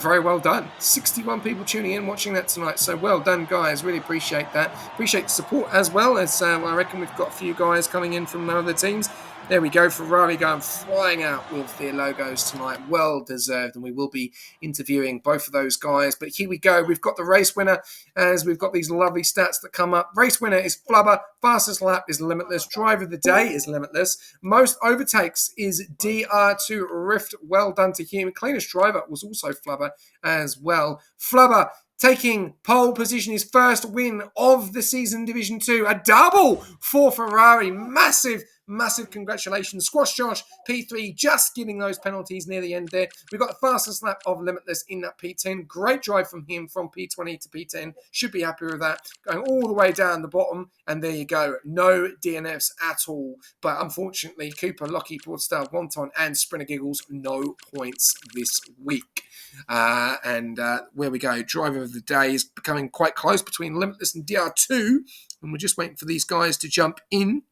Very well done. 61 people tuning in, watching that tonight. So well done, guys. Really appreciate that. Appreciate the support as well. As I reckon we've got a few guys coming in from other teams. There we go. Ferrari going flying out with their logos tonight. Well deserved. And we will be interviewing both of those guys. But here we go. We've got the race winner as we've got these lovely stats that come up. Race winner is Flubber. Fastest lap is Limitless. Driver of the day is Limitless. Most overtakes is DR2 Rift. Well done to him. Cleanest driver was also Flubber as well. Flubber taking pole position, his first win of the season, Division 2. A double for Ferrari. Massive congratulations. Squash Josh, P3, just getting those penalties near the end there. We've got the fastest lap of Limitless in that P10. Great drive from him from P20 to P10. Should be happy with that. Going all the way down the bottom, and there you go. No DNFs at all. But unfortunately, Cooper, Lockie, Broadstar, Wonton, and Sprinter Giggles, no points this week. And where we go, driver of the day is becoming quite close between Limitless and DR2, and we're just waiting for these guys to jump in.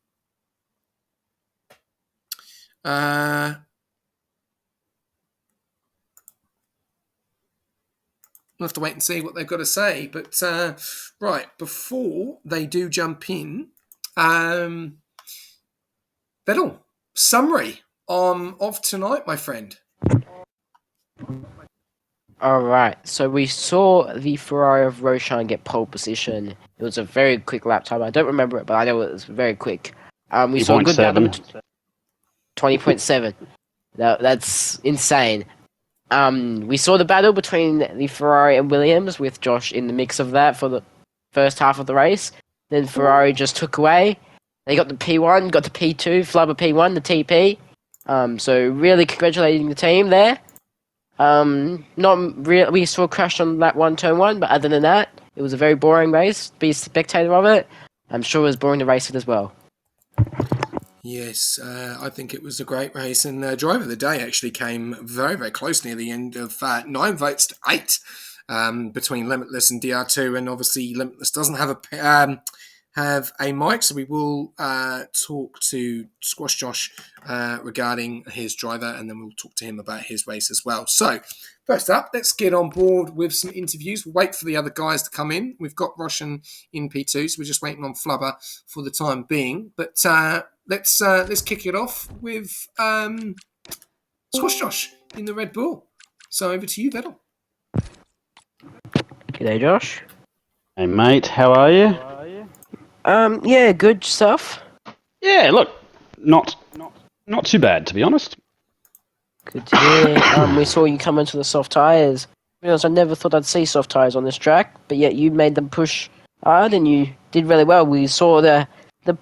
We'll have to wait and see what they've got to say. But right, before they do jump in, Vettel, summary of tonight, my friend. All right, so we saw the Ferrari of Roshan get pole position. It was a very quick lap time. I don't remember it, but I know it was very quick. We saw a good battle. 20.7. That's insane. We saw the battle between the Ferrari and Williams, with Josh in the mix of that for the first half of the race. Then Ferrari just took away. They got the P1, got the P2, Flubber P1, the TP. So really congratulating the team there. We saw a crash on lap 1, turn 1, but other than that, it was a very boring race. Be a spectator of it. I'm sure it was boring to race it as well. Yes, I think it was a great race, and driver of the day actually came very, very close near the end of 9 votes to 8 between Limitless and DR2, and obviously Limitless doesn't have a mic, so we will talk to Squash Josh regarding his driver, and then we'll talk to him about his race as well. So, first up, let's get on board with some interviews. We'll wait for the other guys to come in. We've got Roshan in P2, so we're just waiting on Flubber for the time being. But let's kick it off with Squash Josh in the Red Bull. So over to you, Vettel. G'day, Josh. Hey mate, how are you? Yeah, good stuff. Yeah, look, not too bad to be honest. Good to hear. We saw you come into the soft tyres. To be honest, I never thought I'd see soft tyres on this track, but yet you made them push hard and you did really well. We saw the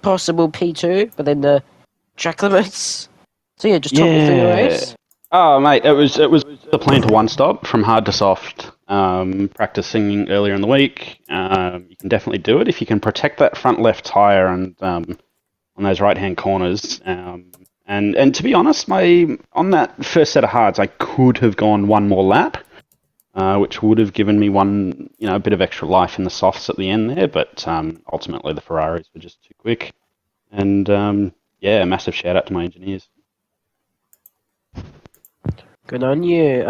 possible P2, but then the track limits. So yeah, just talk me through your race. Oh mate, it was the plan to one stop from hard to soft. Practicing earlier in the week, you can definitely do it if you can protect that front left tyre and on those right hand corners. And to be honest, on that first set of hards, I could have gone one more lap, which would have given me a bit of extra life in the softs at the end there. But ultimately, the Ferraris were just too quick. And massive shout out to my engineers. Good on you.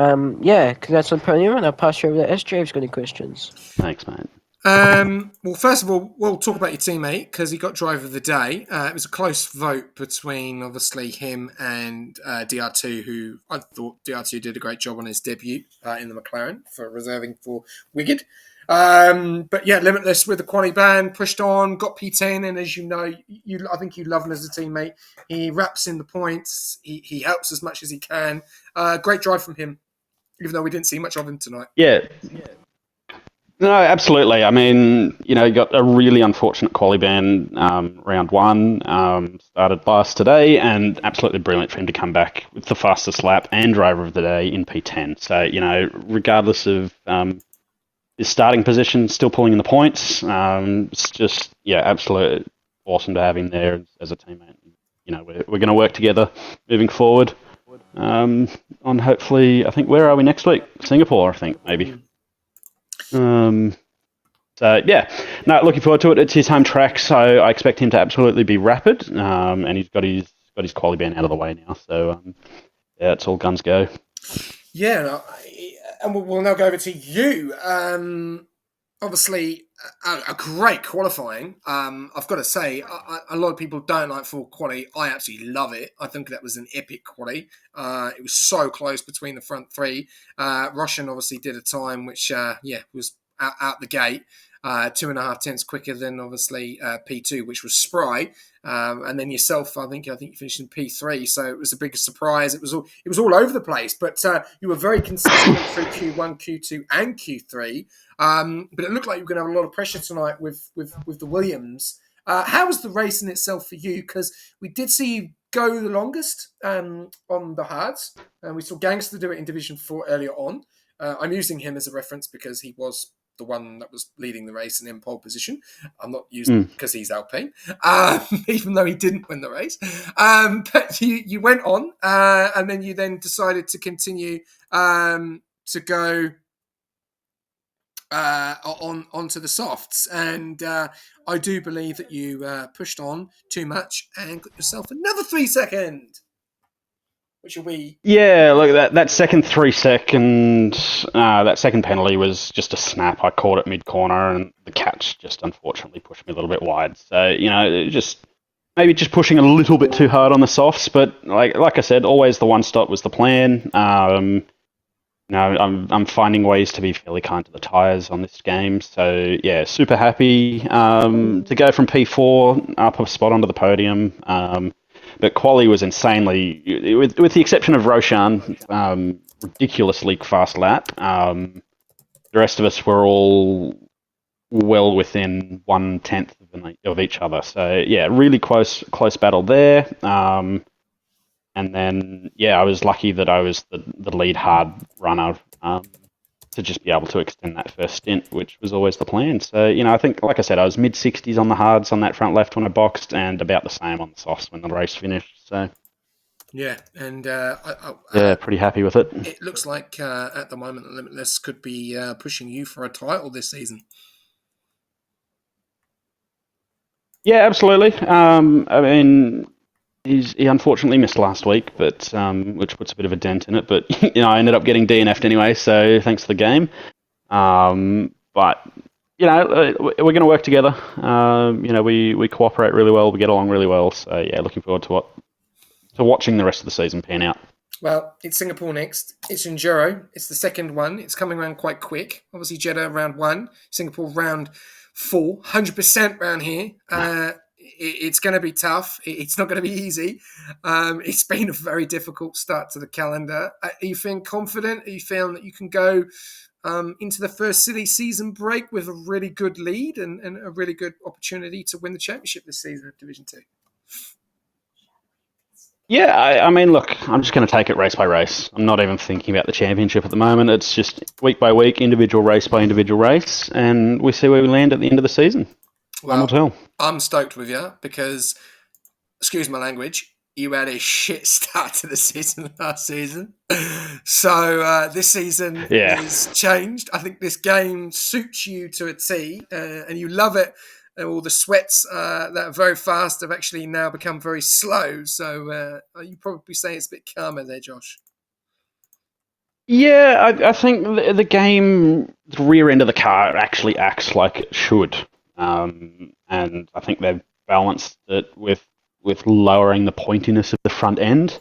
Congrats on podium, and I'll pass you over to SJ if you've got any questions. Thanks, mate. Well, first of all, we'll talk about your teammate because he got driver of the day. It was a close vote between obviously him and DR2, who I thought DR2 did a great job on his debut in the McLaren for reserving for Wicked. But yeah, Limitless with the quali ban, pushed on, got P10, and as you know, I think you love him as a teammate. He wraps in the points, he helps as much as he can. Great drive from him, even though we didn't see much of him tonight. Yeah. No, absolutely. I mean, you got a really unfortunate quali ban round 1, started last today, and absolutely brilliant for him to come back with the fastest lap and driver of the day in P10. So, regardless of his starting position, still pulling in the points, it's just, absolutely awesome to have him there as a teammate. we're going to work together moving forward. On hopefully, I think, where are we next week? Singapore, I think, maybe. So yeah, no, looking forward to it. It's his home track, so I expect him to absolutely be rapid. And he's got his quali ban out of the way now, so yeah, it's all guns go. Yeah, and we'll now go over to you. Obviously, a great qualifying. I've got to say, a lot of people don't like full quali. I absolutely love it. I think that was an epic quali. It was so close between the front three. Russian obviously did a time which, was out the gate. 2.5 tenths quicker than obviously P2, which was Spry, and then yourself. I think you finished in P3, so it was a big surprise. It was all over the place, but you were very consistent through Q1, Q2, and Q3. But it looked like you were going to have a lot of pressure tonight with the Williams. How was the race in itself for you? Because we did see you go the longest on the hards, and we saw Gangster do it in Division 4 earlier on. I'm using him as a reference because he was the one that was leading the race and in pole position. I'm not using because he's Alpine, even though he didn't win the race. But you went on, and then you then decided to continue to go onto the softs. And I do believe that you pushed on too much and got yourself another 3 second. Which will be... Yeah, look, that second 3 second, that second penalty was just a snap. I caught it mid-corner, and the catch just unfortunately pushed me a little bit wide. So, maybe just pushing a little bit too hard on the softs, but like I said, always the one stop was the plan. I'm finding ways to be fairly kind to the tyres on this game. So, yeah, super happy to go from P4 up a spot onto the podium. But quali was insanely, with the exception of Roshan, ridiculously fast lap. The rest of us were all well within 1/10 of each other. So yeah, really close battle there. And then I was lucky that I was the lead hard runner to just be able to extend that first stint, which was always the plan. So, I think, like I said, I was mid-60s on the hards on that front left when I boxed, and about the same on the softs when the race finished. So, yeah, and pretty happy with it. It looks like at the moment, Limitless could be pushing you for a title this season. Yeah, absolutely. I mean, he unfortunately missed last week, but which puts a bit of a dent in it. But I ended up getting DNF'd anyway, so thanks to the game. But we're going to work together. We cooperate really well. We get along really well. So yeah, looking forward to watching the rest of the season pan out. Well, it's Singapore next. It's Enduro. It's the second one. It's coming around quite quick. Obviously, Jeddah round 1, Singapore round 4. 100% round here. It's going to be tough. It's not going to be easy. It's been a very difficult start to the calendar. Are you feeling confident? Are you feeling that you can go into the first silly season break with a really good lead and a really good opportunity to win the championship this season of Division 2? Yeah, I mean, look, I'm just going to take it race by race. I'm not even thinking about the championship at the moment. It's just week by week, individual race by individual race, and we see where we land at the end of the season. Well, tell. I'm stoked with you because, excuse my language, you had a shit start to the season last season. So this season is changed. I think this game suits you to a T, and you love it. All the sweats that are very fast have actually now become very slow. So you probably say it's a bit calmer there, Josh. Yeah, I think the game, the rear end of the car actually acts like it should. And I think they've balanced it with lowering the pointiness of the front end.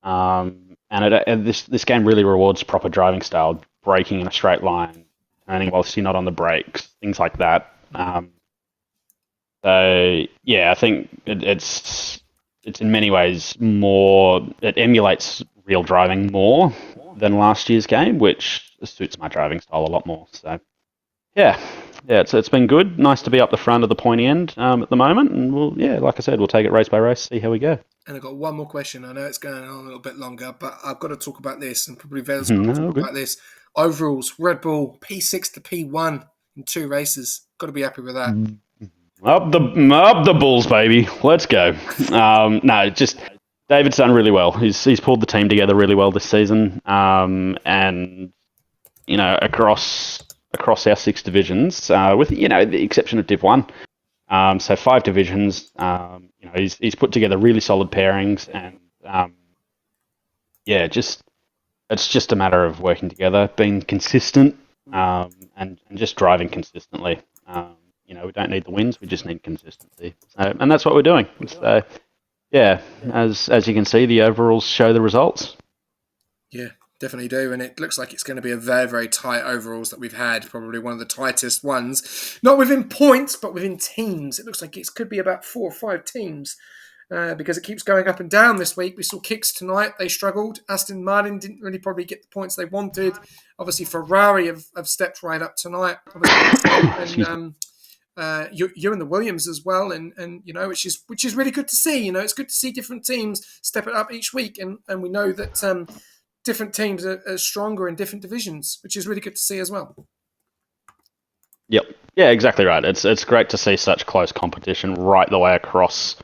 And this game really rewards proper driving style, braking in a straight line, turning whilst you're not on the brakes, things like that. So yeah, I think it's in many ways more. It emulates real driving more than last year's game, which suits my driving style a lot more. So yeah, it's been good. Nice to be up the front of the pointy end at the moment, and like I said, we'll take it race by race, see how we go. And I've got one more question. I know it's going on a little bit longer, but I've got to talk about this, and probably Vel's got to talk about this. Overalls, Red Bull, P6 to P1 in 2 races. Got to be happy with that. Up the Bulls, baby. Let's go. No, just David's done really well. He's pulled the team together really well this season. And across our 6 divisions, with the exception of Div 1. So 5 divisions. He's put together really solid pairings, and it's just a matter of working together, being consistent, and just driving consistently. We don't need the wins; we just need consistency. And that's what we're doing. So, as you can see, the overalls show the results. Yeah, definitely do. And it looks like it's going to be a very, very tight overalls that we've had. Probably one of the tightest ones. Not within points, but within teams. It looks like it could be about 4 or 5 teams. Because it keeps going up and down this week. We saw Kicks tonight. They struggled. Aston Martin didn't really probably get the points they wanted. Obviously, Ferrari have stepped right up tonight. And you and the Williams as well. And which is really good to see. It's good to see different teams step it up each week. And we know that different teams are stronger in different divisions, which is really good to see as well. Yep. Yeah, exactly right. It's great to see such close competition right the way across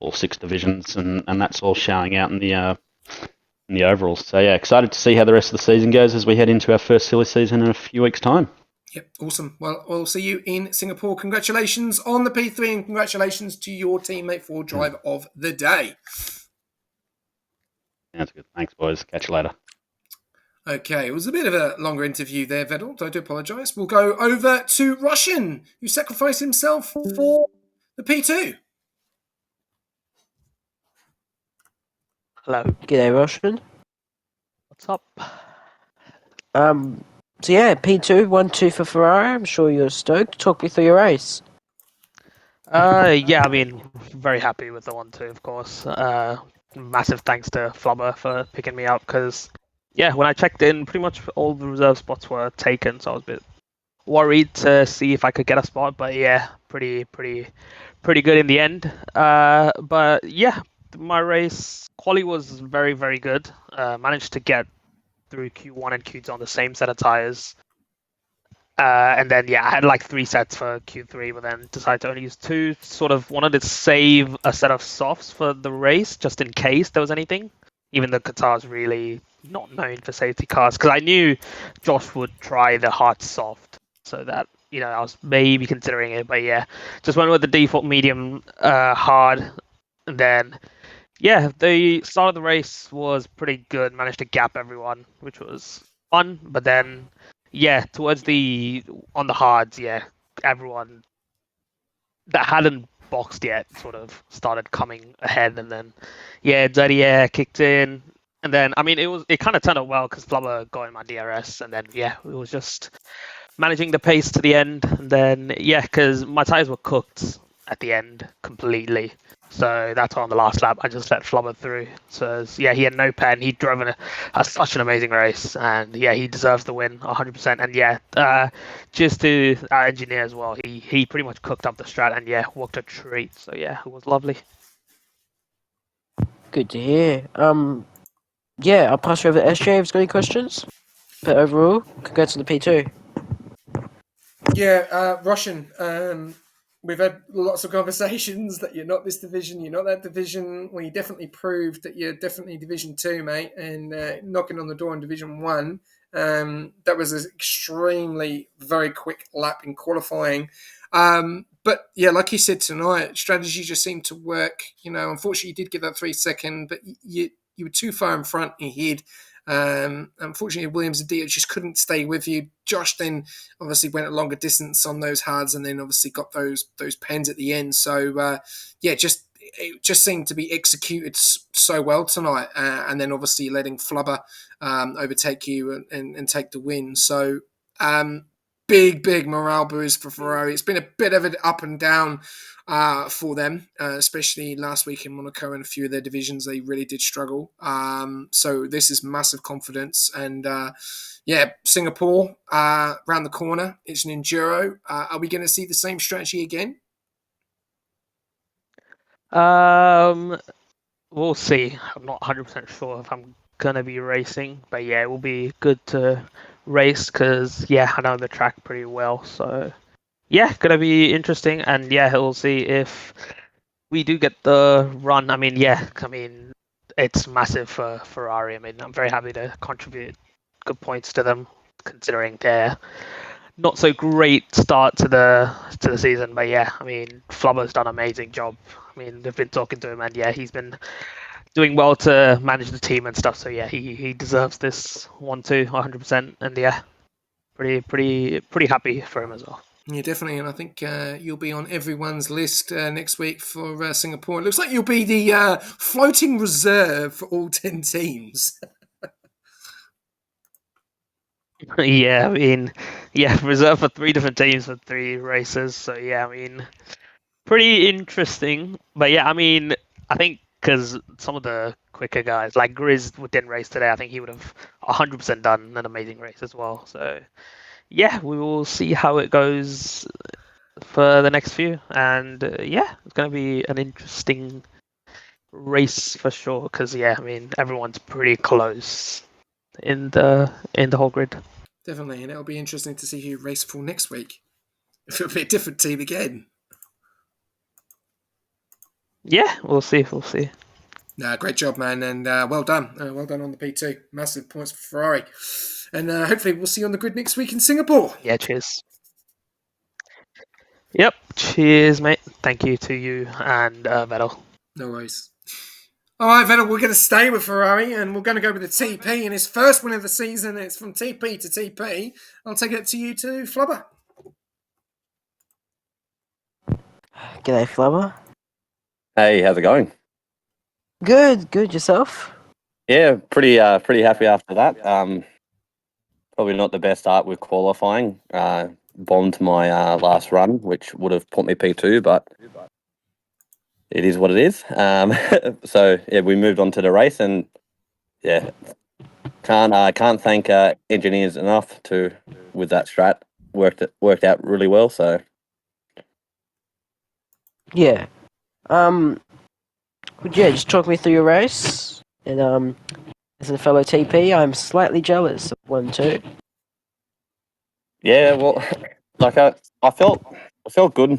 all 6 divisions, and that's all showing out in the overalls. So yeah, excited to see how the rest of the season goes as we head into our first silly season in a few weeks' time. Yep, awesome. Well, we'll see you in Singapore. Congratulations on the P3 and congratulations to your teammate for Drive of the Day. Sounds good. Thanks, boys. Catch you later. Okay, it was a bit of a longer interview there, Vedal. I do apologise. We'll go over to Russian, who sacrificed himself for the P2. Hello. G'day, Russian. What's up? So yeah, P2, 1-2 for Ferrari. I'm sure you're stoked. Talk me through your race. Yeah, I mean, very happy with the 1-2, of course. Massive thanks to Flubber for picking me up, because, yeah, when I checked in, pretty much all the reserve spots were taken, so I was a bit worried to see if I could get a spot, but yeah, pretty good in the end. But yeah, my race quali was very, very good. Managed to get through Q1 and Q2 on the same set of tires. And then, yeah, I had like 3 sets for Q3, but then decided to only use 2. Sort of wanted to save a set of softs for the race, just in case there was anything. Even though Qatar's really not known for safety cars, because I knew Josh would try the hard soft, so that, I was maybe considering it. But yeah, just went with the default medium hard. And then, yeah, the start of the race was pretty good. Managed to gap everyone, which was fun. But then, yeah, on the hards, yeah, everyone that hadn't boxed yet sort of started coming ahead. And then, yeah, Dirty Air kicked in. And then, I mean, it kind of turned out well because Flubber got in my DRS. And then, yeah, it was just managing the pace to the end. And then, yeah, because my tires were cooked at the end completely. So that's why on the last lap I just let Flubber through. So yeah, he had no pen. He drove such an amazing race, and yeah, he deserves the win 100%. And yeah, just to our engineer as well, he pretty much cooked up the strat and yeah, walked a treat. So yeah, it was lovely. Good to hear. Yeah, I'll pass you over to SJ if you've got any questions. But overall, congrats on the P2. Yeah, Russian. We've had lots of conversations that you're not this division, you're not that division. Well, you definitely proved that you're definitely Division 2, mate, and knocking on the door in Division 1. That was an extremely very quick lap in qualifying. But yeah, like you said tonight, strategy just seemed to work. Unfortunately, you did get that 3-second, but you were too far in front ahead. Unfortunately, Williams and Diaz just couldn't stay with you. Josh then obviously went a longer distance on those hards, and then obviously got those pens at the end. So it just seemed to be executed so well tonight, and then obviously letting Flubber overtake you and take the win. So big morale boost for Ferrari. It's been a bit of an up and down for them, especially last week in Monaco and a few of their divisions. They really did struggle. So this is massive confidence. And Singapore around the corner. It's an enduro. Are we going to see the same strategy again? We'll see. I'm not 100% sure if I'm going to be racing, but yeah, it will be good to race because, yeah, I know the track pretty well. So, yeah, gonna be interesting, and yeah, we'll see if we do get the run. I mean, it's massive for Ferrari. I mean, I'm very happy to contribute good points to them, considering their not so great start to the season. But yeah, I mean, Flubber's done an amazing job. I mean, they've been talking to him, and yeah, he's been doing well to manage the team and stuff. So yeah, he deserves this 1-2 100%, and yeah, pretty happy for him as well. Yeah, definitely, and I think you'll be on everyone's list next week for Singapore. It looks like you'll be the floating reserve for all 10 teams. Yeah, I mean, yeah, reserved for 3 different teams for 3 races. So yeah, I mean, pretty interesting. But yeah, I mean, I think because some of the quicker guys, like Grizz didn't race today, I think he would have 100% done an amazing race as well. So yeah, we will see how it goes for the next few. And yeah, it's going to be an interesting race for sure. Because yeah, I mean, everyone's pretty close in the whole grid. Definitely, and it'll be interesting to see who race for next week. It'll be a different team again. Yeah, we'll see. We'll see. No, great job, man, and well done. Well done on the P2. Massive points for Ferrari. And hopefully we'll see you on the grid next week in Singapore. Yeah, cheers. Yep, cheers, mate. Thank you to you and Vettel. No worries. All right, Vettel, we're going to stay with Ferrari and we're going to go with the TP. And his first win of the season, it's from TP to TP. I'll take it to you too, Flubber. G'day, Flubber. Hey, how's it going? Good yourself. Yeah, pretty happy after that. Probably not the best start with qualifying. Bombed my last run, which would have put me P2, but it is what it is. So yeah, we moved on to the race, and yeah, can't thank engineers enough with that strat. Worked out really well. So Yeah. Would you just talk me through your race? And as a fellow TP, I'm slightly jealous of 1-2. yeah, well, like I felt good.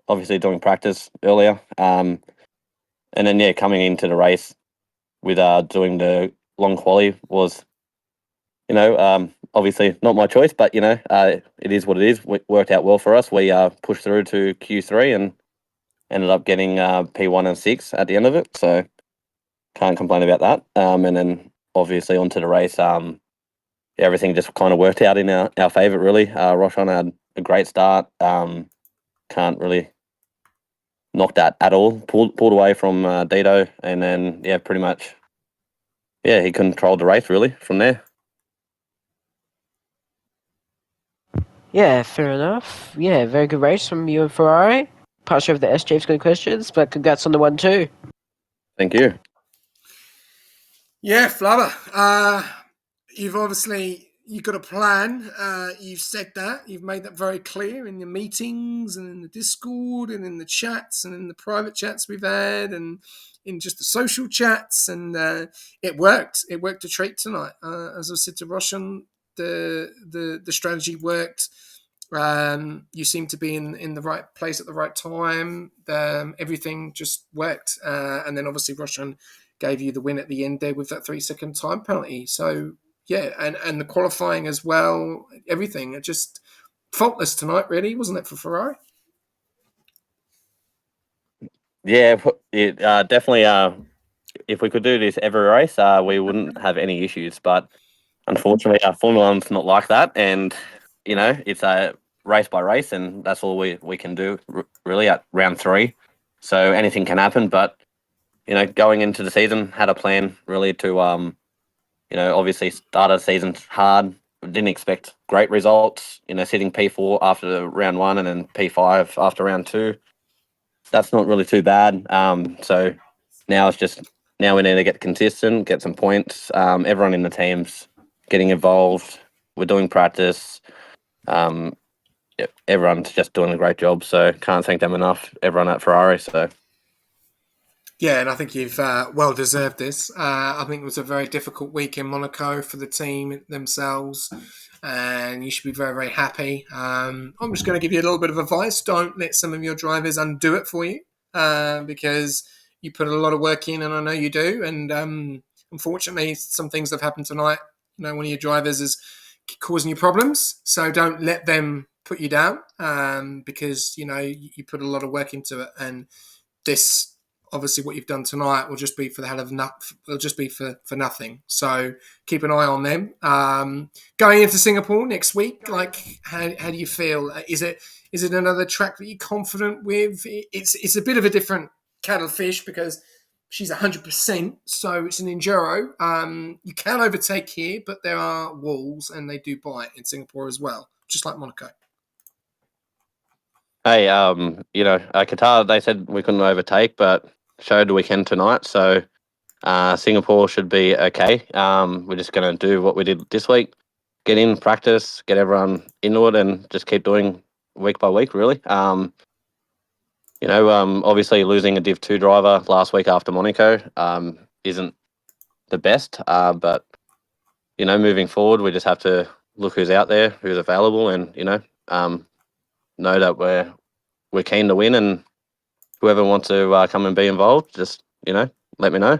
Obviously doing practice earlier. And then yeah, coming into the race with doing the long quali was, obviously not my choice, but it is what it is. It worked out well for us. We pushed through to Q3 and ended up getting P1 and 6 at the end of it. So can't complain about that. And then obviously onto the race. Everything just kind of worked out in our favour, really. Roshan had a great start. Can't really knock that at all. Pulled away from Dito, and then yeah, pretty much, yeah, he controlled the race really from there. Yeah, fair enough. Yeah, very good race from you and Ferrari. Pass you over the SJ for good questions, but congrats on the 1-2. Thank you. Yeah, Flubber. You've got a plan. You've said that. You've made that very clear in your meetings and in the Discord and in the chats and in the private chats we've had and in just the social chats. And it worked. It worked a treat tonight. As I said to Roshan, the strategy worked. You seem to be in the right place at the right time. Everything just worked. And then obviously Roshan gave you the win at the end there with that 3-second time penalty. So yeah, and the qualifying as well, everything. It just faultless tonight, really, wasn't it, for Ferrari? Yeah, it definitely. If we could do this every race, we wouldn't have any issues. But unfortunately, Formula One's not like that, and it's a race by race, and that's all we can do really at round 3. So anything can happen, but going into the season, had a plan really to obviously started the season hard. Didn't expect great results. Sitting P4 after round 1 and then P5 after round 2. That's not really too bad. So now we need to get consistent, get some points. Everyone in the team's getting involved. We're doing practice. Everyone's just doing a great job. So can't thank them enough. Everyone at Ferrari. So Yeah, and I think you've well deserved this. I think it was a very difficult week in Monaco for the team themselves, and you should be very, very happy. I'm just going to give you a little bit of advice. Don't let some of your drivers undo it for you, because you put a lot of work in, and I know you do. And unfortunately, some things that have happened tonight, one of your drivers is causing you problems. So don't let them put you down, because you put a lot of work into it, and this obviously what you've done tonight will just be for the hell of it'll just be for nothing. So keep an eye on them. Going into Singapore next week, like how do you feel? Is it another track that you're confident with? It's a bit of a different kettle of fish because she's 100%, so it's an enduro. You can overtake here, but there are walls and they do bite in Singapore as well, just like Monaco. Hey, Qatar, they said we couldn't overtake, but showed the weekend tonight. So Singapore should be okay. We're just going to do what we did this week, get in, practice, get everyone into it, and just keep doing week by week, really. Obviously losing a Div 2 driver last week after Monaco isn't the best, but, moving forward, we just have to look who's out there, who's available, and, know that we're keen to win, and whoever wants to come and be involved, just, let me know.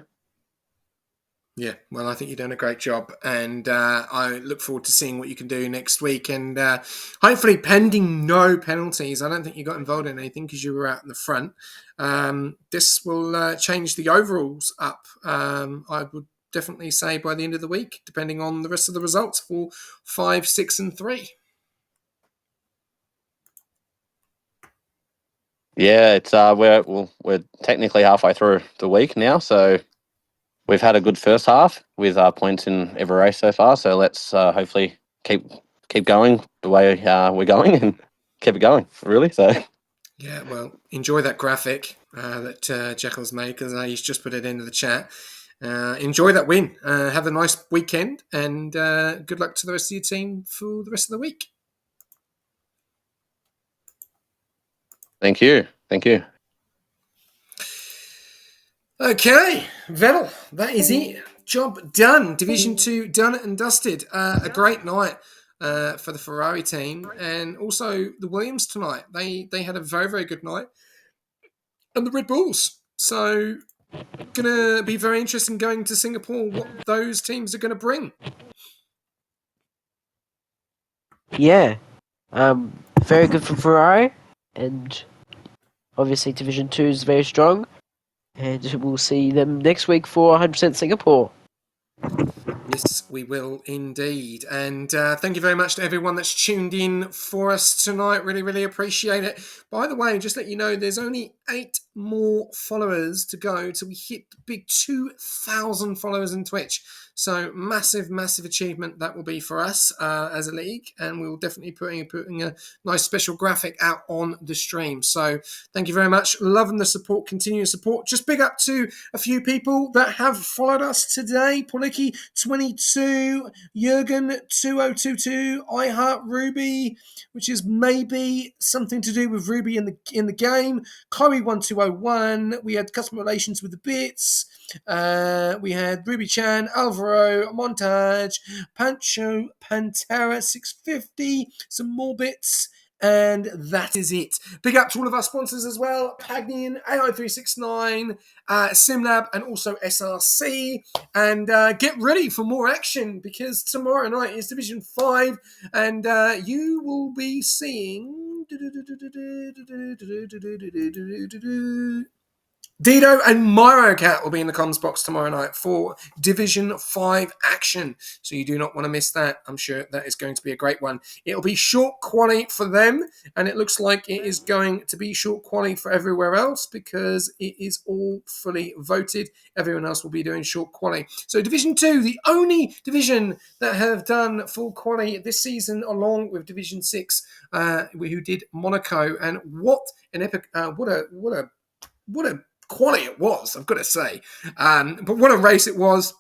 Yeah, well, I think you've done a great job, and I look forward to seeing what you can do next week. And hopefully, pending no penalties, I don't think you got involved in anything because you were out in the front. This will change the overalls up. I would definitely say by the end of the week, depending on the rest of the results for 5, 6, and 3. Yeah, it's we're technically halfway through the week now, so we've had a good first half with points in every race so far. So let's hopefully keep going the way we're going and keep it going. Really, so. Yeah, well, enjoy that graphic that Jekyll's made because he's just put it into the chat. Enjoy that win. Have a nice weekend, and good luck to the rest of your team for the rest of the week. Thank you. Okay, Vettel, that is it. Job done. Division 2 done and dusted. A great night for the Ferrari team, and also the Williams tonight. They had a very, very good night. And the Red Bulls. So, gonna be very interesting going to Singapore what those teams are gonna bring. Yeah, very good for Ferrari, and obviously Division 2 is very strong, and we'll see them next week for 100% Singapore. Yes, we will indeed. And thank you very much to everyone that's tuned in for us tonight. Really, really appreciate it. By the way, just let you know, there's only 8 more followers to go till we hit the big 2,000 followers on Twitch. So massive, massive achievement that will be for us as a league. And we'll definitely putting a nice special graphic out on the stream. So thank you very much. Loving the support, continuing support. Just big up to a few people that have followed us today. Poliki 22, Jurgen 2022, iHeart Ruby, which is maybe something to do with Ruby in the game. Chloe 1201. We had customer relations with the bits. We had Ruby Chan, Alvaro, Montage, Pancho, Pantera 650, some more bits. And that is it. Big up to all of our sponsors as well. Pagnian, AI369, SimLab, and also SRC. And get ready for more action because tomorrow night is Division 5 and you will be seeing Dido and Myrocat will be in the comms box tomorrow night for Division 5 action. So you do not want to miss that. I'm sure that is going to be a great one. It'll be short quali for them, and it looks like it is going to be short quali for everywhere else because it is all fully voted. Everyone else will be doing short quali. So Division 2, the only division that have done full quali this season, along with Division 6, who did Monaco. And what an epic, what a quality it was, I've got to say. But what a race it was.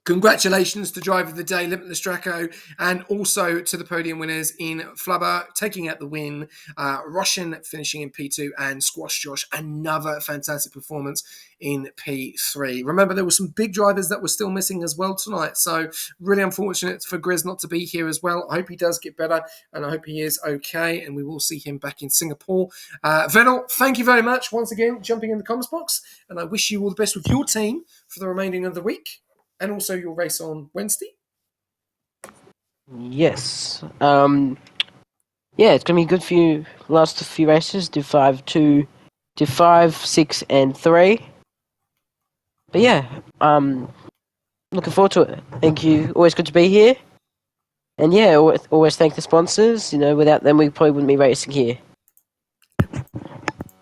Congratulations to driver of the day, Limitless Draco, and also to the podium winners in Flubber taking out the win, Russian finishing in P2, and Squash Josh, another fantastic performance in P3. Remember, there were some big drivers that were still missing as well tonight, so really unfortunate for Grizz not to be here as well. I hope he does get better, and I hope he is okay, and we will see him back in Singapore. Venel, thank you very much once again jumping in the comments box, and I wish you all the best with your team for the remaining of the week. And also your race on Wednesday? Yes. Yeah, it's going to be a good few last few races. Div 5, 2, Div 5, 6, and 3. But yeah, looking forward to it. Thank you. Always good to be here. And yeah, always thank the sponsors. Without them, we probably wouldn't be racing here.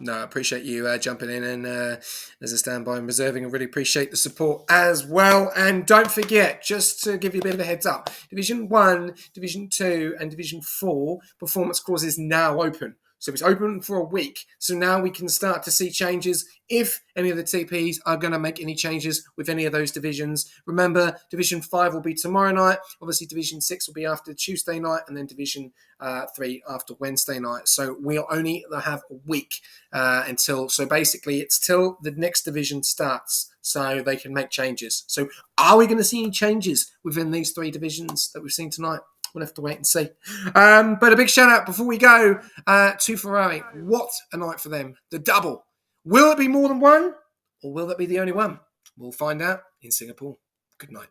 No, I appreciate you jumping in and as a standby and reserving. I really appreciate the support as well. And don't forget, just to give you a bit of a heads up, Division 1, Division 2 and Division 4 performance clause is now open. So it's open for a week. So now we can start to see changes if any of the TPs are going to make any changes with any of those divisions. Remember, Division 5 will be tomorrow night. Obviously, Division 6 will be after Tuesday night, and then Division 3 after Wednesday night. So we'll only have a week until, so basically it's till the next division starts so they can make changes. So are we going to see any changes within these 3 divisions that we've seen tonight? We'll have to wait and see. But a big shout out before we go to Ferrari. What a night for them. The double. Will it be more than one? Or will that be the only one? We'll find out in Singapore. Good night.